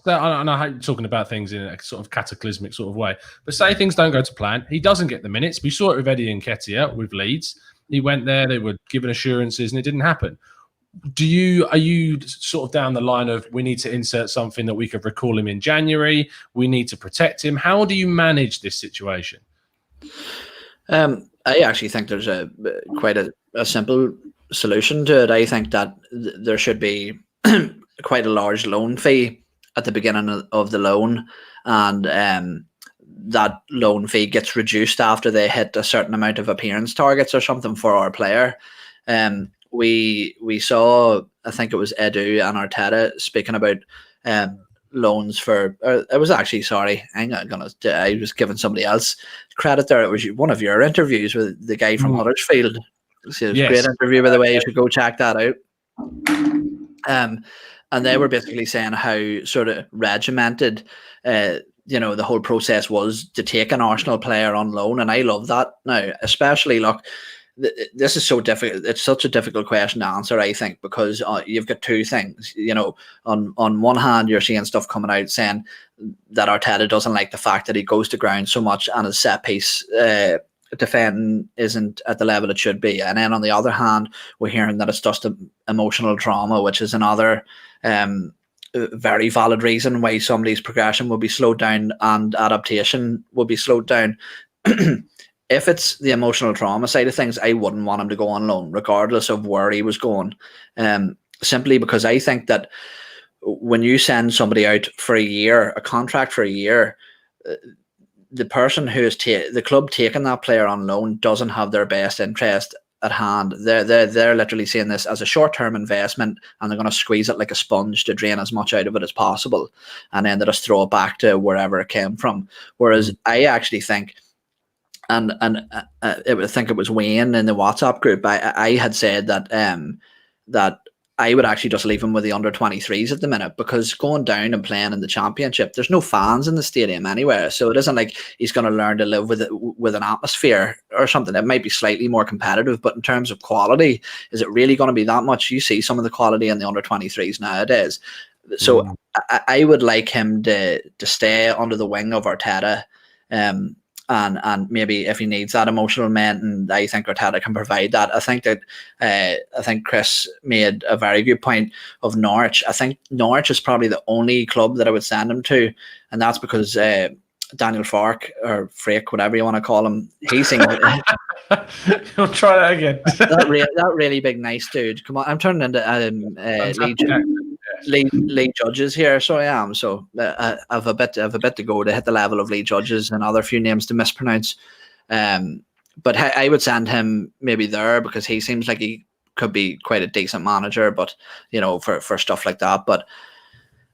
And I hate you're talking about things in a sort of cataclysmic sort of way, but say things don't go to plan, he doesn't get the minutes. We saw it with Eddie Nketiah with Leeds. He went there, they were given assurances, and it didn't happen. Are you sort of down the line of we need to insert something that we could recall him in January? We need to protect him. How do you manage this situation? I actually think there's quite a simple solution to it. I think that there should be quite a large loan fee at the beginning of the loan, and that loan fee gets reduced after they hit a certain amount of appearance targets or something for our player. We saw, I think it was Edu and Arteta speaking about loans for. It was actually I was giving somebody else credit there. It was one of your interviews with the guy from Huddersfield. It was a great interview, by the way. You should go check that out. And they were basically saying how sort of regimented, the whole process was to take an Arsenal player on loan, and I love that now. Especially, look, this is so difficult. It's such a difficult question to answer, I think, because you've got two things. On one hand, you're seeing stuff coming out saying that Arteta doesn't like the fact that he goes to ground so much and his set piece defending isn't at the level it should be. And then on the other hand, we're hearing that it's just emotional trauma, which is another very valid reason why somebody's progression will be slowed down and adaptation will be slowed down. If it's the emotional trauma side of things, I wouldn't want him to go on loan, regardless of where he was going. Simply because I think that when you send somebody out for a year, a contract for a year, the person who is the club taking that player on loan doesn't have their best interest at hand. They're literally seeing this as a short-term investment, and they're going to squeeze it like a sponge to drain as much out of it as possible, and then they just throw it back to wherever it came from. Whereas I actually think, and I think it was Wayne in the WhatsApp group, I had said that that I would actually just leave him with the under-23s at the minute, because going down and playing in the championship, there's no fans in the stadium anywhere. So it isn't like he's going to learn to live with an atmosphere or something. It might be slightly more competitive, but in terms of quality, is it really going to be that much? You see some of the quality in the under-23s nowadays. So I would like him to stay under the wing of Arteta. And maybe if he needs that emotional mentor, I think Arteta can provide that. I think Chris made a very good point of Norwich. I think Norwich is probably the only club that I would send him to, and that's because Daniel Farke, or Frake, whatever you want to call him, he seems. I'll try that again. that really big nice dude. Come on, I'm turning into League Judges here, so I am. So I've a bit to go to hit the level of League Judges and other few names to mispronounce. But I would send him maybe there, because he seems like he could be quite a decent manager. But for stuff like that. But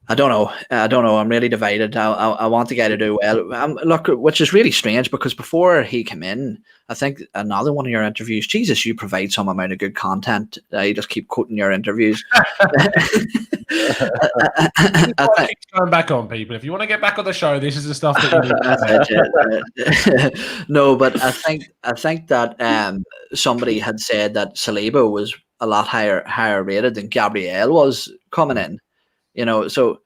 I don't know. I'm really divided. I want the guy to do well. Look, which is really strange, because before he came in, I think another one of your interviews, Jesus, you provide some amount of good content. You just keep quoting your interviews. I keep going back on people. If you want to get back on the show, this is the stuff that you need. No, but I think that somebody had said that Saliba was a lot higher rated than Gabriel was coming in. So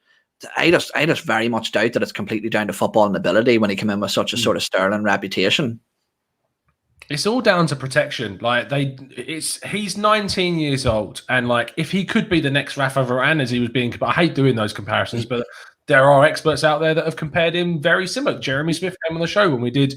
I just very much doubt that it's completely down to football and ability when he came in with such a sort of sterling reputation. It's all down to protection. He's 19 years old, and if he could be the next Rafa Varane, as he was being, I hate doing those comparisons, but there are experts out there that have compared him very similar. Jeremy Smith came on the show when we did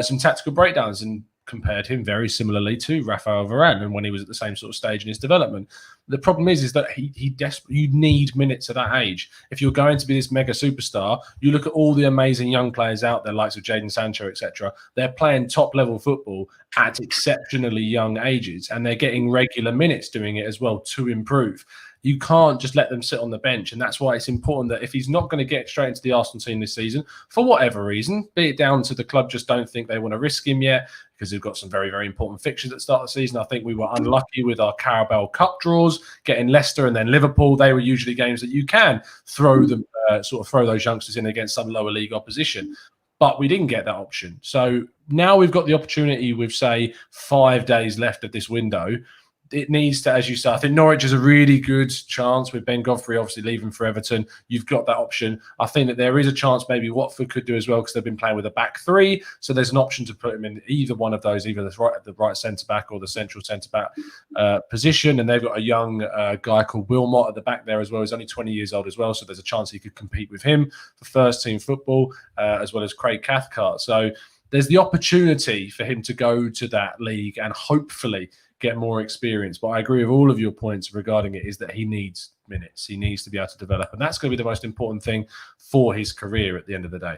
some tactical breakdowns and compared him very similarly to Rafael Varane, and when he was at the same sort of stage in his development. The problem is that you need minutes at that age. If you're going to be this mega superstar, you look at all the amazing young players out there, likes of Jadon Sancho, etc. They're playing top level football at exceptionally young ages, and they're getting regular minutes doing it as well to improve. You can't just let them sit on the bench, and that's why it's important that if he's not going to get straight into the Arsenal team this season, for whatever reason, be it down to the club just don't think they want to risk him yet, because they've got some very, very important fixtures at the start of the season. I think we were unlucky with our Carabao Cup draws, getting Leicester and then Liverpool. They were usually games that you can throw them, throw those youngsters in against some lower league opposition. But we didn't get that option. So now we've got the opportunity with, say, 5 days left of this window. It needs to, as you say, I think Norwich is a really good chance with Ben Godfrey obviously leaving for Everton. You've got that option. I think that there is a chance maybe Watford could do as well, because they've been playing with a back three. So there's an option to put him in either one of those, either the right centre-back or the central centre-back position. And they've got a young guy called Wilmot at the back there as well. He's only 20 years old as well. So there's a chance he could compete with him for first-team football, as well as Craig Cathcart. So there's the opportunity for him to go to that league and hopefully get more experience. But I agree with all of your points regarding it, is that he needs minutes. He needs to be able to develop. And that's going to be the most important thing for his career at the end of the day.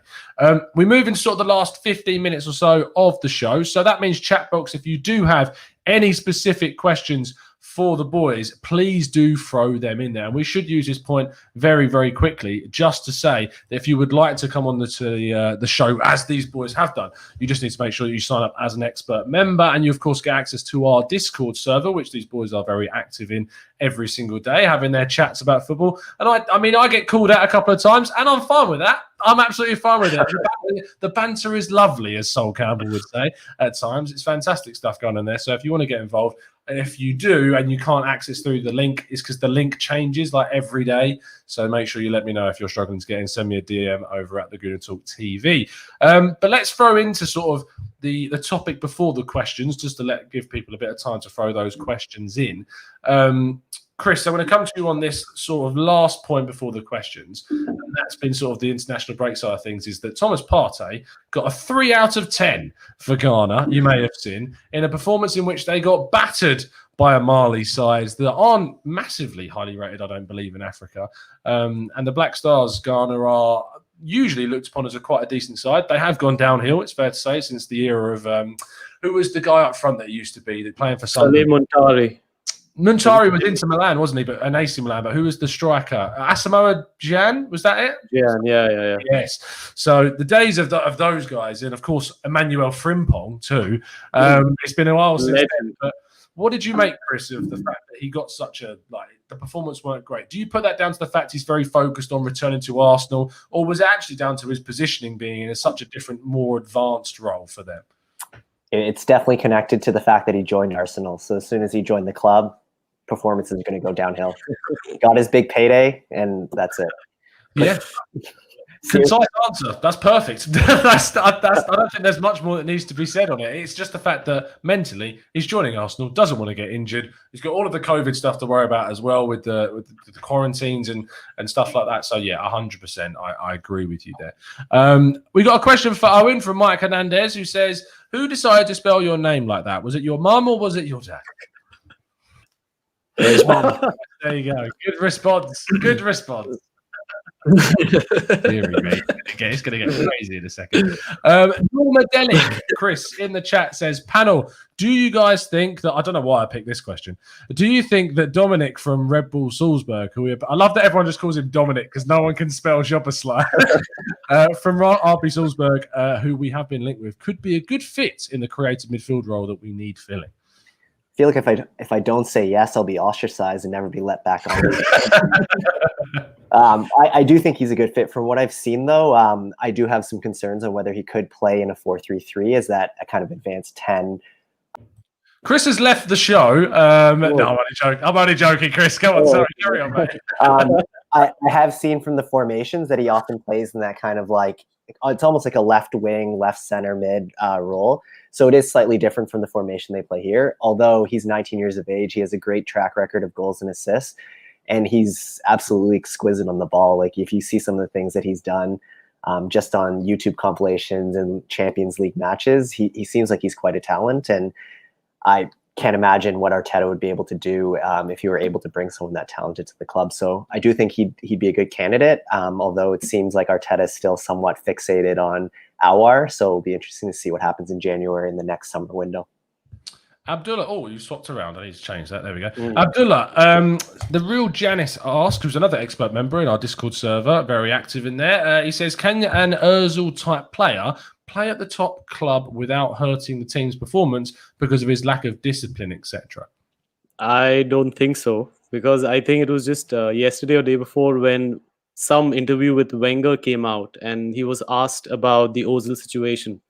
We move into sort of the last 15 minutes or so of the show. So that means chat box, if you do have any specific questions for the boys, please do throw them in there. And we should use this point very, very quickly just to say that if you would like to come on the show, as these boys have done, you just need to make sure that you sign up as an expert member. And you, of course, get access to our Discord server, which these boys are very active in every single day, having their chats about football. And I get called out a couple of times, and I'm fine with that. I'm absolutely fine with it. The banter is lovely, as Sol Campbell would say at times. It's fantastic stuff going on there. So if you want to get involved, and if you do and you can't access through the link, it's because the link changes every day. So make sure you let me know if you're struggling to get in. Send me a DM over at the Gooner Talk TV. But let's throw into sort of the topic before the questions, just to give people a bit of time to throw those questions in. Chris, I'm going to come to you on this sort of last point before the questions. And that's been sort of the international break side of things, is that Thomas Partey got a 3 out of 10 for Ghana, you may have seen, in a performance in which they got battered by a Mali side that aren't massively highly rated, I don't believe, in Africa. And the Black Stars, Ghana, are usually looked upon as quite a decent side. They have gone downhill, it's fair to say, since the era of who was the guy up front that used to be playing for Sunderland? Muntari was Inter Milan, wasn't he? But an AC Milan. But who was the striker? Asamoah Gyan, was that it? Yeah. Yes. So the days of those guys, and of course Emmanuel Frimpong too. It's been a while since then. But What did you make, Chris, of the fact that he got such a the performance weren't great? Do you put that down to the fact he's very focused on returning to Arsenal, or was it actually down to his positioning being in such a different, more advanced role for them? It's definitely connected to the fact that he joined Arsenal. So as soon as he joined the club, performance is going to go downhill. Got his big payday, and that's it. Yeah. Concise answer. That's perfect. I don't think there's much more that needs to be said on it. It's just the fact that mentally he's joining Arsenal, doesn't want to get injured. He's got all of the COVID stuff to worry about as well with the quarantines and stuff like that. So yeah, 100%. I agree with you there. We got a question for Owen from Mike Hernandez, who says, "Who decided to spell your name like that? Was it your mum or was it your dad?" His mum. There you go. Good response. Good response. It's going to get crazy in a second. Norma Delic, Chris in the chat says, "Panel, do you guys think that?" I don't know why I picked this question. Do you think that Dominic from Red Bull Salzburg, I love that everyone just calls him Dominic because no one can spell Jobberslide, from RB Salzburg, who we have been linked with, could be a good fit in the creative midfield role that we need filling? I feel like if I don't say yes, I'll be ostracized and never be let back on. I do think he's a good fit. From what I've seen, though, I do have some concerns on whether he could play in a 4-3-3 as that a kind of advanced 10. Chris has left the show. No, I'm only joking, Chris. Come on, sorry, carry on, mate. I have seen from the formations that he often plays in that kind of it's almost like a left wing, left center mid role. So it is slightly different from the formation they play here. Although he's 19 years of age, he has a great track record of goals and assists, and he's absolutely exquisite on the ball. Like if you see some of the things that he's done just on YouTube compilations and Champions League matches, he seems like he's quite a talent, and I can't imagine what Arteta would be able to do if you were able to bring someone that talented to the club. So I do think he'd be a good candidate, although it seems like Arteta is still somewhat fixated on Aouar. So it'll be interesting to see what happens in January in the next summer window. Abdullah, you swapped around. I need to change that. There we go. Abdullah, the real Janice asks, who's another expert member in our Discord server, very active in there. He says, "Can an Ozil type player play at the top club without hurting the team's performance because of his lack of discipline, etc.?" I don't think so, because I think it was just yesterday or day before when some interview with Wenger came out and he was asked about the Ozil situation.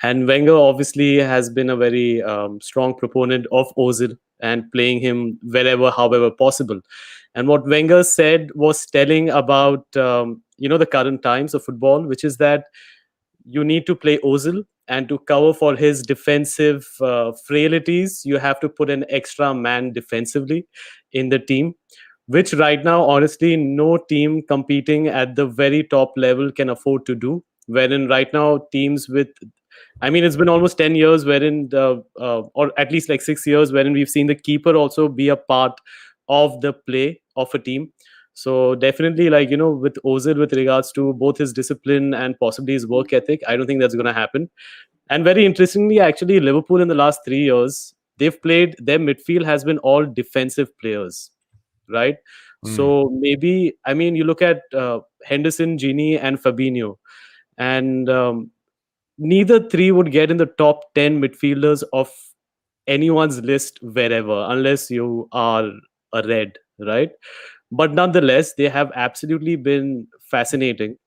And Wenger obviously has been a very strong proponent of Ozil and playing him wherever, however possible. And what Wenger said was telling about the current times of football, which is that you need to play Ozil, and to cover for his defensive frailties, you have to put an extra man defensively in the team, which right now, honestly, no team competing at the very top level can afford to do. Wherein right now, teams with, it's been almost 10 years wherein or at least like 6 years, wherein we've seen the keeper also be a part of the play of a team. So definitely, with Ozil, with regards to both his discipline and possibly his work ethic, I don't think that's going to happen. And very interestingly, actually, Liverpool in the last 3 years, they've played, their midfield has been all defensive players, right? So maybe, you look at Henderson, Gini, and Fabinho, and neither three would get in the top 10 midfielders of anyone's list wherever, unless you are a red, right? But nonetheless, they have absolutely been fascinating.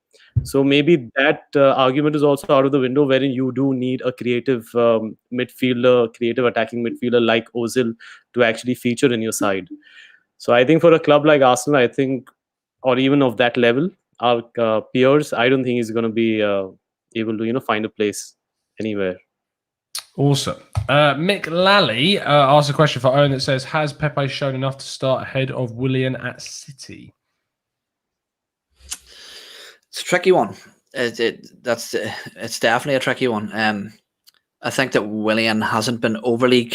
So maybe that argument is also out of the window, wherein you do need a creative midfielder, creative attacking midfielder like Ozil to actually feature in your side. So I think for a club like Arsenal, I think, or even of that level, our peers, I don't think he's going to be able to, find a place anywhere. Awesome. Mick Lally asks a question for Owen that says, "Has Pepe shown enough to start ahead of Willian at City?" It's a tricky one. It's definitely a tricky one. I think that Willian hasn't been overly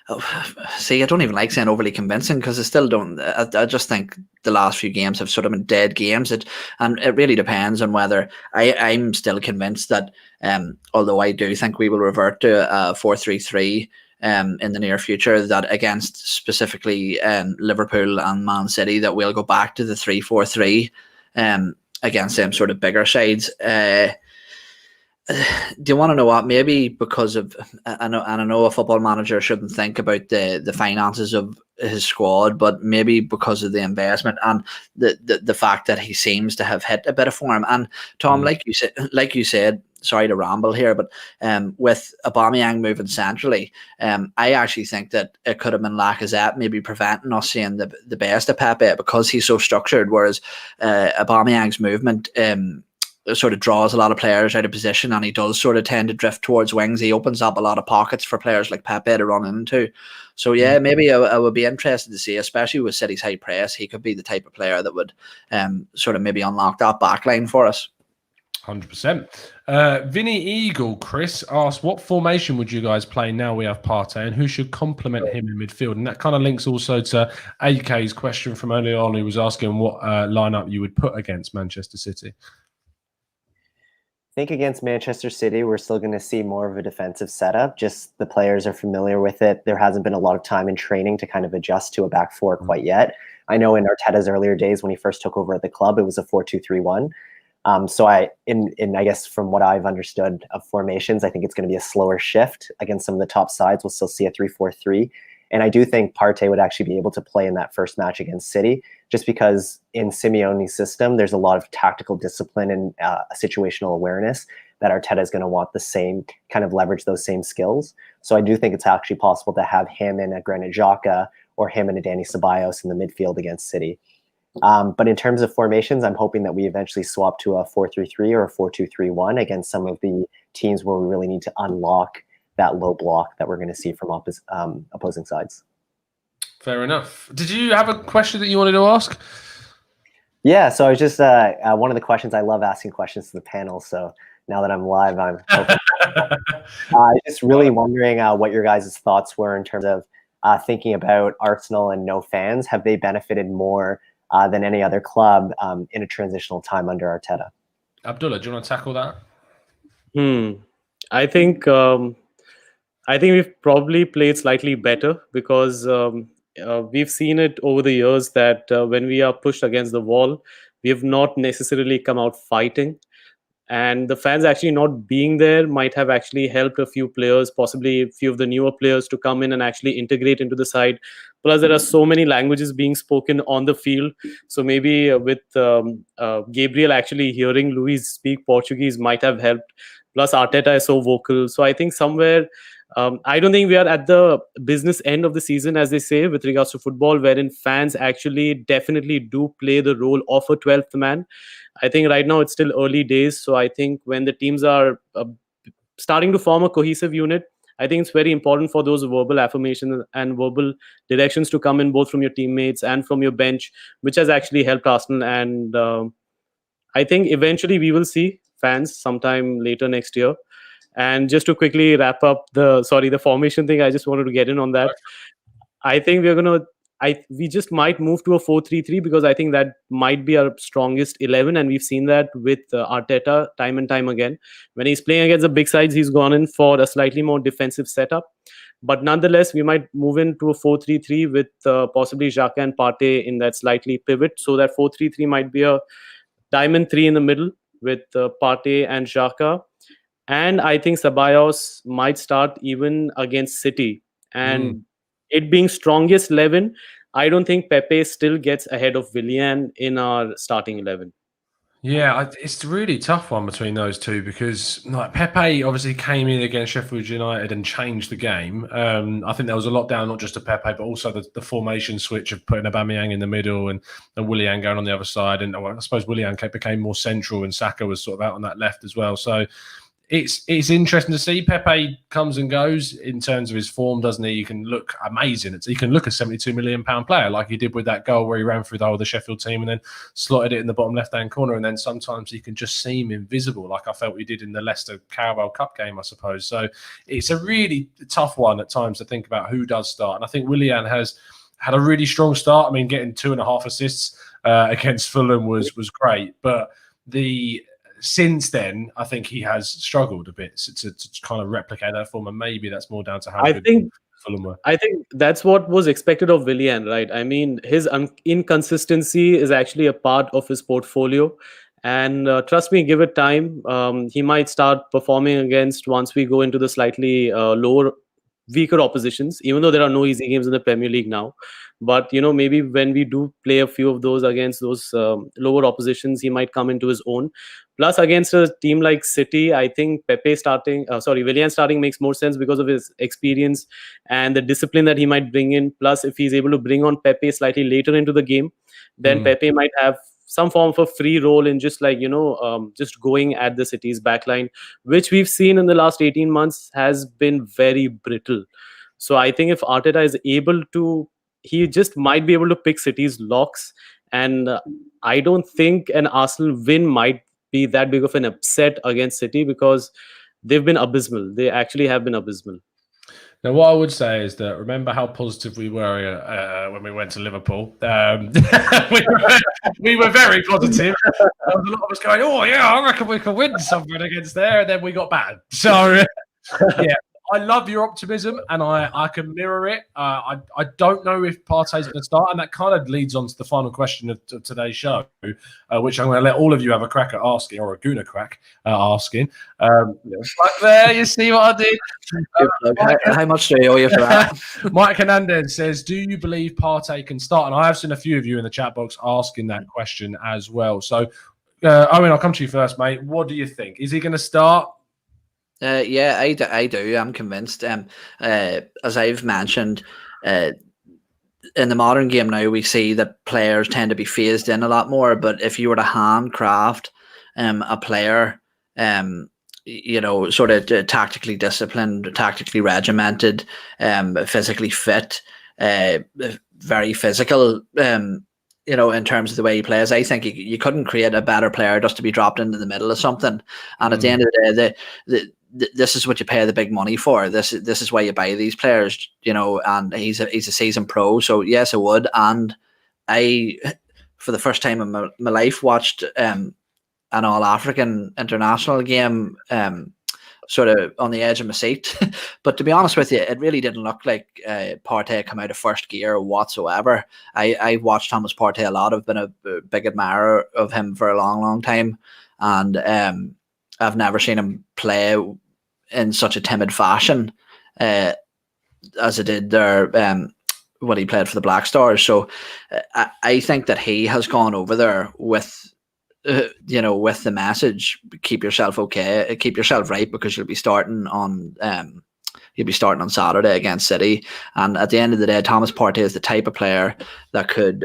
I don't even like saying overly convincing, because I still don't. I just think the last few games have sort of been dead games. And it really depends on whether I'm still convinced that, although I do think we will revert to 4-3-3 in the near future, that against specifically Liverpool and Man City, that we'll go back to the 3-4-3 against them sort of bigger sides. Do you want to know what? Maybe because of I know a football manager shouldn't think about the finances of his squad, but maybe because of the investment and the fact that he seems to have hit a bit of form. And Tom, like you said, sorry to ramble here, but with Aubameyang moving centrally, I actually think that it could have been Lacazette maybe preventing us seeing the best of Pepe because he's so structured, whereas Aubameyang's movement sort of draws a lot of players out of position, and he does sort of tend to drift towards wings. He opens up a lot of pockets for players like Pepe to run into. So yeah, maybe I would be interested to see, especially with City's high press, he could be the type of player that would sort of maybe unlock that backline for us. 100%. Vinny Eagle, Chris asked, what formation would you guys play now we have Partey, and who should complement him in midfield? And that kind of links also to AK's question from earlier on, who was asking what lineup you would put against Manchester City. I think against Manchester City, we're still going to see more of a defensive setup. Just the players are familiar with it. There hasn't been a lot of time in training to kind of adjust to a back four quite yet. I know in Arteta's earlier days when he first took over at the club, it was a 4-2-3-1. So I guess from what I've understood of formations, I think it's going to be a slower shift against some of the top sides. We'll still see a 3-4-3. And I do think Partey would actually be able to play in that first match against City, just because in Simeone's system, there's a lot of tactical discipline and situational awareness that Arteta is going to want the same, kind of leverage those same skills. So I do think it's actually possible to have him and a Granit Xhaka or him and a Dani Ceballos in the midfield against City. But in terms of formations, I'm hoping that we eventually swap to a 4-3-3 or a 4-2-3-1 against some of the teams where we really need to unlock that low block that we're going to see from opposing sides. Fair enough. Did you have a question that you wanted to ask? Yeah, so I was just one of the questions. I love asking questions to the panel. So now that I'm live, I'm just really wondering what your guys' thoughts were in terms of thinking about Arsenal and no fans. Have they benefited more than any other club in a transitional time under Arteta? Abdullah, do you want to tackle that? I think we've probably played slightly better because we've seen it over the years that when we are pushed against the wall, we have not necessarily come out fighting. And the fans actually not being there might have actually helped a few players, possibly a few of the newer players, to come in and actually integrate into the side. Plus, there are so many languages being spoken on the field. So maybe with Gabriel actually hearing Luis speak Portuguese might have helped. Plus, Arteta is so vocal. So I think somewhere, I don't think we are at the business end of the season, as they say, with regards to football, wherein fans actually definitely do play the role of a 12th man. I think right now it's still early days. So I think when the teams are starting to form a cohesive unit, I think it's very important for those verbal affirmations and verbal directions to come in both from your teammates and from your bench, which has actually helped Arsenal. And I think eventually we will see fans sometime later next year. And just to quickly wrap up the formation thing, I just wanted to get in on that. I think we just might move to a 4-3-3 because I think that might be our strongest 11, and we've seen that with Arteta time and time again. When he's playing against the big sides, he's gone in for a slightly more defensive setup. But nonetheless, we might move into a 4-3-3 with possibly Xhaka and Partey in that slightly pivot. So that 4-3-3 might be a diamond 3 in the middle with Partey and Xhaka. And I think Ceballos might start even against City. And it being strongest 11, I don't think Pepe still gets ahead of Willian in our starting 11. Yeah, it's a really tough one between those two because Pepe obviously came in against Sheffield United and changed the game. I think there was a lot down not just to Pepe, but also the formation switch of putting Aubameyang in the middle and Willian going on the other side. And I suppose Willian became more central and Saka was sort of out on that left as well. So it's interesting to see. Pepe comes and goes in terms of his form, doesn't he? He can look amazing. He can look a £72 million player like he did with that goal where he ran through the whole of the Sheffield team and then slotted it in the bottom left-hand corner. And then sometimes he can just seem invisible, like I felt he did in the Leicester Carabao Cup game, I suppose. So it's a really tough one at times to think about who does start. And I think Willian has had a really strong start. I mean, getting 2.5 assists against Fulham was great. But since then, I think he has struggled a bit to kind of replicate that form, and maybe that's more down to how good Fulham were. I think that's what was expected of Willian, right? I mean, his inconsistency is actually a part of his portfolio, And trust me, give it time. He might start performing against once we go into the slightly weaker oppositions, even though there are no easy games in the Premier League now. But maybe when we do play a few of those against those lower oppositions, he might come into his own. Plus, against a team like City, I think Willian starting makes more sense because of his experience and the discipline that he might bring in. Plus, if he's able to bring on Pepe slightly later into the game, then Pepe might have some form of a free role in just just going at the City's backline, which we've seen in the last 18 months has been very brittle. So I think if Arteta is able to, he just might be able to pick City's locks. And I don't think an Arsenal win might be that big of an upset against City, because they've been abysmal. They actually have been abysmal. Now, what I would say is that remember how positive we were when we went to Liverpool. We were very positive. There was a lot of us going, "Oh yeah, I reckon we can win something against there." And then we got bad. So yeah. I love your optimism, and I can mirror it. I don't know if Partey's going to start, and that kind of leads on to the final question of today's show, which I'm going to let all of you have a crack at asking, or a Guna crack at asking. Right there, you see what I did? How much do you owe you for that? Mike Hernandez says, "Do you believe Partey can start?" And I have seen a few of you in the chat box asking that question as well. So, Owen, I'll come to you first, mate. What do you think? Is he going to start? Yeah, I do. I'm convinced. As I've mentioned, in the modern game now, we see that players tend to be phased in a lot more. But if you were to handcraft a player, sort of tactically disciplined, tactically regimented, physically fit, very physical, in terms of the way he plays, I think you couldn't create a better player just to be dropped into the middle of something. And at the end of the day, this is what you pay the big money for. This is why you buy these players, and he's a seasoned pro. So yes, I would. And I, for the first time in my life, watched an All-African international game, sort of on the edge of my seat. But to be honest with you, it really didn't look like Partey come out of first gear whatsoever. I watched Thomas Partey a lot. I've been a big admirer of him for a long, long time. And I've never seen him play in such a timid fashion as I did there when he played for the Black Stars. So I think that he has gone over there with with the message, keep yourself okay, keep yourself right, because you'll be starting on Saturday against City. And at the end of the day, Thomas Partey is the type of player that could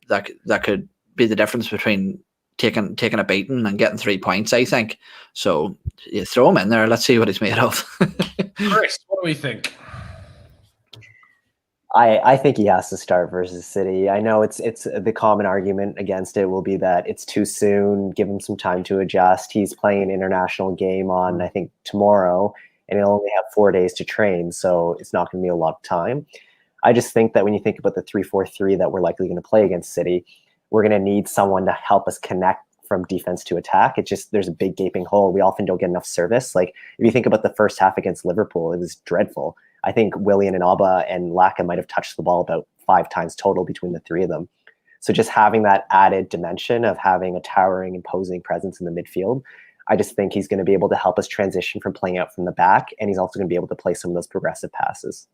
that could be the difference between taking a beating and getting 3 points, I think. So you throw him in there. Let's see what he's made of. Chris, what do we think? I think he has to start versus City. I know it's the common argument against it will be that it's too soon, give him some time to adjust. He's playing an international game on, I think, tomorrow, and he'll only have 4 days to train, so it's not going to be a lot of time. I just think that when you think about the 3-4-3 that we're likely going to play against City, we're going to need someone to help us connect from defense to attack. It's just there's a big gaping hole. We often don't get enough service. Like if you think about the first half against Liverpool, it was dreadful. I think Willian and Abba and Laka might have touched the ball about 5 times total between the three of them. So just having that added dimension of having a towering, imposing presence in the midfield, I just think he's going to be able to help us transition from playing out from the back, and he's also going to be able to play some of those progressive passes.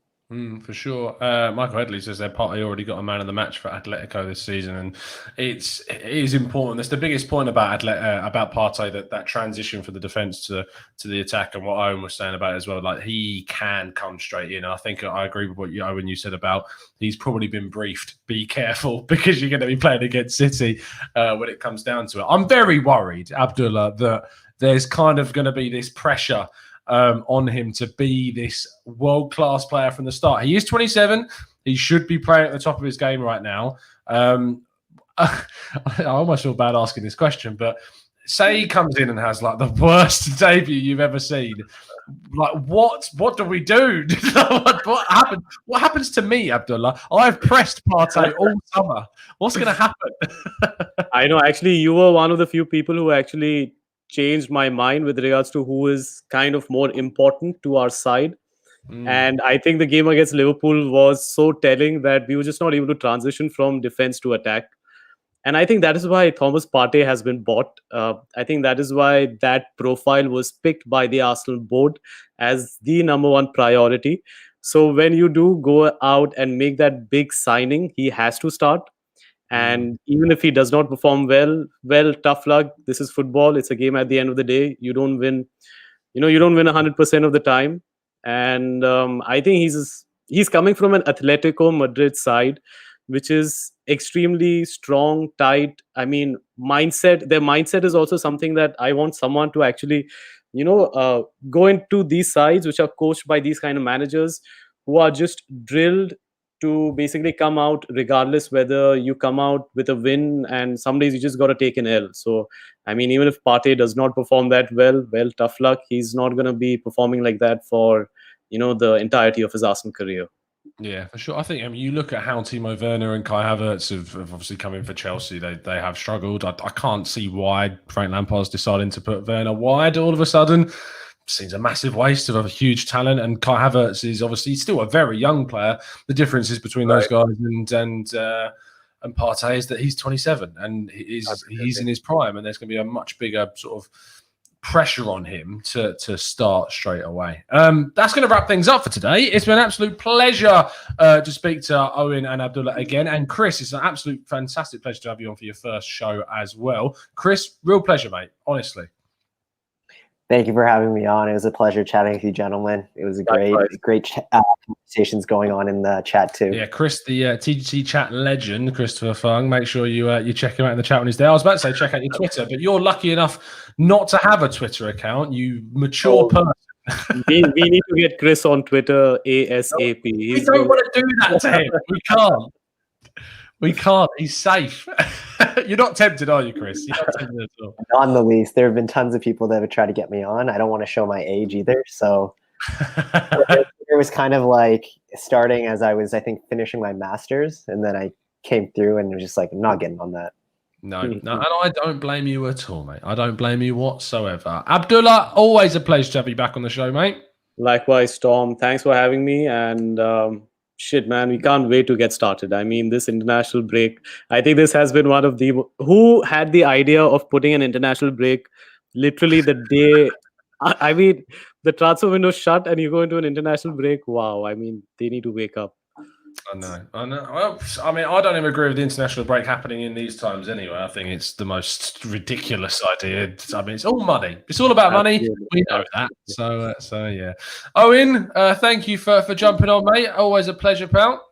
For sure. Michael Headley says that Partey already got a man of the match for Atletico this season, and it is important. That's the biggest point about Partey, that transition from the defence to the attack, and what Owen was saying about it as well. Like he can come straight in. I think I agree with what Owen you said about he's probably been briefed. Be careful because you're going to be playing against City when it comes down to it. I'm very worried, Abdullah, that there's kind of going to be this pressure on him to be this world-class player from the start. He is 27. He should be playing at the top of his game right now. I almost feel bad asking this question, but say he comes in and has like the worst debut you've ever seen. Like what do we do? what happens? What happens to me, Abdullah? I've pressed Partey all summer. What's going to happen? I know. Actually, you were one of the few people who actually changed my mind with regards to who is kind of more important to our side. And I think the game against Liverpool was so telling that we were just not able to transition from defense to attack. And I think that is why Thomas Partey has been bought. I think that is why that profile was picked by the Arsenal board as the number one priority. So when you do go out and make that big signing, he has to start. And even if he does not perform well, tough luck. This is football. It's a game at the end of the day. You don't win. You don't win 100% of the time. And I think he's coming from an Atletico Madrid side, which is extremely strong, tight. I mean, mindset. Their mindset is also something that I want someone to actually, go into these sides which are coached by these kind of managers who are just drilled to basically come out regardless whether you come out with a win, and some days you just got to take an L. So I mean, even if Partey does not perform that well, tough luck. He's not going to be performing like that for the entirety of his Arsenal career. Yeah, for sure. I think you look at how Timo Werner and Kai Havertz have obviously come in for Chelsea. They have struggled. I can't see why Frank Lampard's deciding to put Werner wide all of a sudden. Seems a massive waste of a huge talent. And Kai Havertz is obviously still a very young player. The differences between those guys and Partey is that he's 27 and he's in his prime, and there's going to be a much bigger sort of pressure on him to start straight away. That's going to wrap things up for today. It's been an absolute pleasure to speak to Owen and Abdullah again. And Chris, it's an absolute fantastic pleasure to have you on for your first show as well. Chris, real pleasure, mate, honestly. Thank you for having me on. It was a pleasure chatting with you, gentlemen. It was a great conversations going on in the chat too. Yeah, Chris, the TGT chat legend, Christopher Fung. Make sure you check him out in the chat when he's there. I was about to say check out your Twitter, but you're lucky enough not to have a Twitter account. You mature person. we need to get Chris on Twitter ASAP. We don't want to do that to him. We can't. We can't. He's safe. You're not tempted, are you, Chris? You're not tempted at all. Not in the least. There have been tons of people that have tried to get me on. I don't want to show my age either. So it was kind of like starting as I was, I think, finishing my master's, and then I came through and was just like, I'm not getting on that. No, and I don't blame you at all, mate. I don't blame you whatsoever. Abdullah, always a pleasure to have you back on the show, mate. Likewise, Tom. Thanks for having me. And shit, man, we can't wait to get started. I mean, this international break, I think this has been one of the... Who had the idea of putting an international break literally the day... I mean, the transfer window shut and you go into an international break. Wow, I mean, they need to wake up. I know. Well, I mean, I don't even agree with the international break happening in these times anyway. I think it's the most ridiculous idea. I mean, it's all money. It's all about money. We know that. So yeah. Owen, thank you for jumping on, mate. Always a pleasure, pal.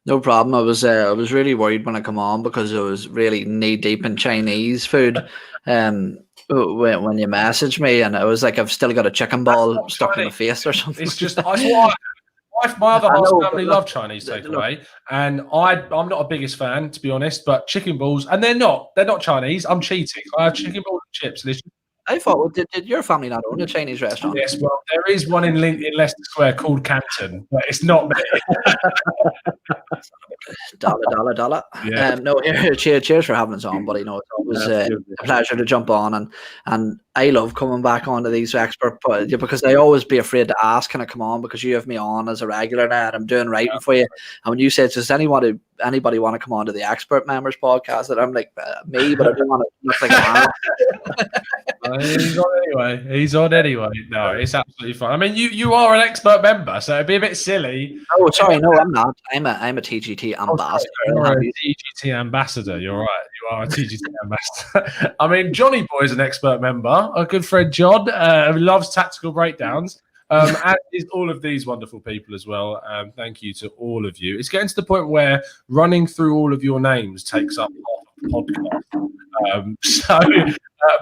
No problem. I was really worried when I come on because I was really knee deep in Chinese food. When you messaged me, and I was like, I've still got a chicken ball stuck in my face or something. It's just my other half family love Chinese takeaway, and I'm not a biggest fan, to be honest. But chicken balls, and they're not Chinese. I'm cheating. I have chicken balls and chips. And I thought, did your family not own a Chinese restaurant? Yes, well, there is one in Leicester Square called Canton, but it's not me. Dollar. Yeah. No, cheers for having us on, buddy. No, it's always a pleasure to jump on, and I love coming back onto these expert because I always be afraid to ask, can I come on, because you have me on as a regular now, and I'm doing writing for you. And when you said, does anybody want to come on to the expert members podcast, that I'm like, me, but I don't want to look like He's on anyway. No, it's absolutely fine. I mean, you are an expert member, so it'd be a bit silly. Oh, sorry, no, I'm not. I'm a TGT ambassador. You're a TGT ambassador. You're right. You are a TGT ambassador. I mean, Johnny Boy is an expert member. Our good friend John who loves tactical breakdowns. And is all of these wonderful people as well. Thank you to all of you. It's getting to the point where running through all of your names takes up half the podcast.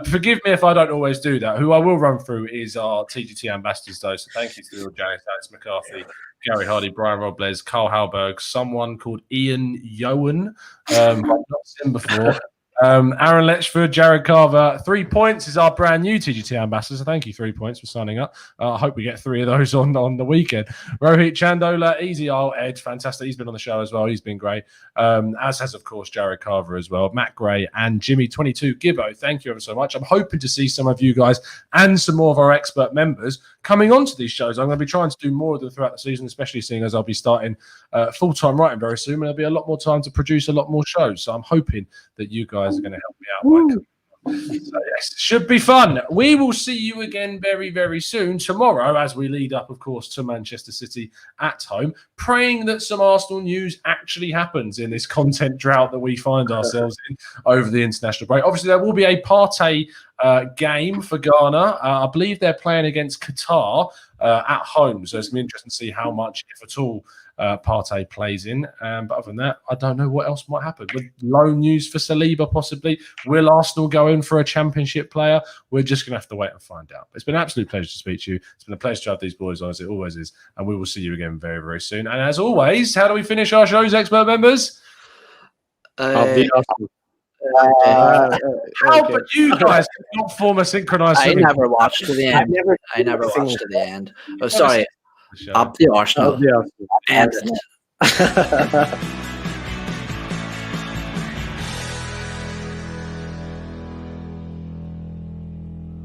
Forgive me if I don't always do that. Who I will run through is our TGT ambassadors, though. So thank you to Bill Janis, Alex McCarthy, Gary Hardy, Brian Robles, Carl Halberg, someone called Ian Yowen, I've not seen before. Aaron Letchford, Jared Carver. 3 points is our brand new TGT ambassador. So thank you, 3 points, for signing up. I hope we get 3 of those on the weekend. Rohit Chandola, Easy Isle, Ed, fantastic. He's been on the show as well. He's been great. As has, of course, Jared Carver as well. Matt Gray and Jimmy22 Gibbo. Thank you ever so much. I'm hoping to see some of you guys and some more of our expert members coming on to these shows. I'm going to be trying to do more of them throughout the season, especially seeing as I'll be starting full-time writing very soon, and there'll be a lot more time to produce a lot more shows. So I'm hoping that you guys are going to help me out. So yes, should be fun. We will see you again very, very soon tomorrow as we lead up, of course, to Manchester City at home, praying that some Arsenal news actually happens in this content drought that we find ourselves in over the international break. Obviously, there will be a Partey game for Ghana. I believe they're playing against Qatar at home, so it's going to be interesting to see how much, if at all, Partey plays in. But other than that, I don't know what else might happen. With loan news for Saliba, possibly. Will Arsenal go in for a championship player? We're just going to have to wait and find out. It's been an absolute pleasure to speak to you. It's been a pleasure to have these boys on, as it always is. And we will see you again very, very soon. And as always, how do we finish our shows, expert members? How but you guys cannot form a synchronized. I never watched to the end. I never watched to the end. Oh, sorry. Up the Arsenal. Up the Arsenal. And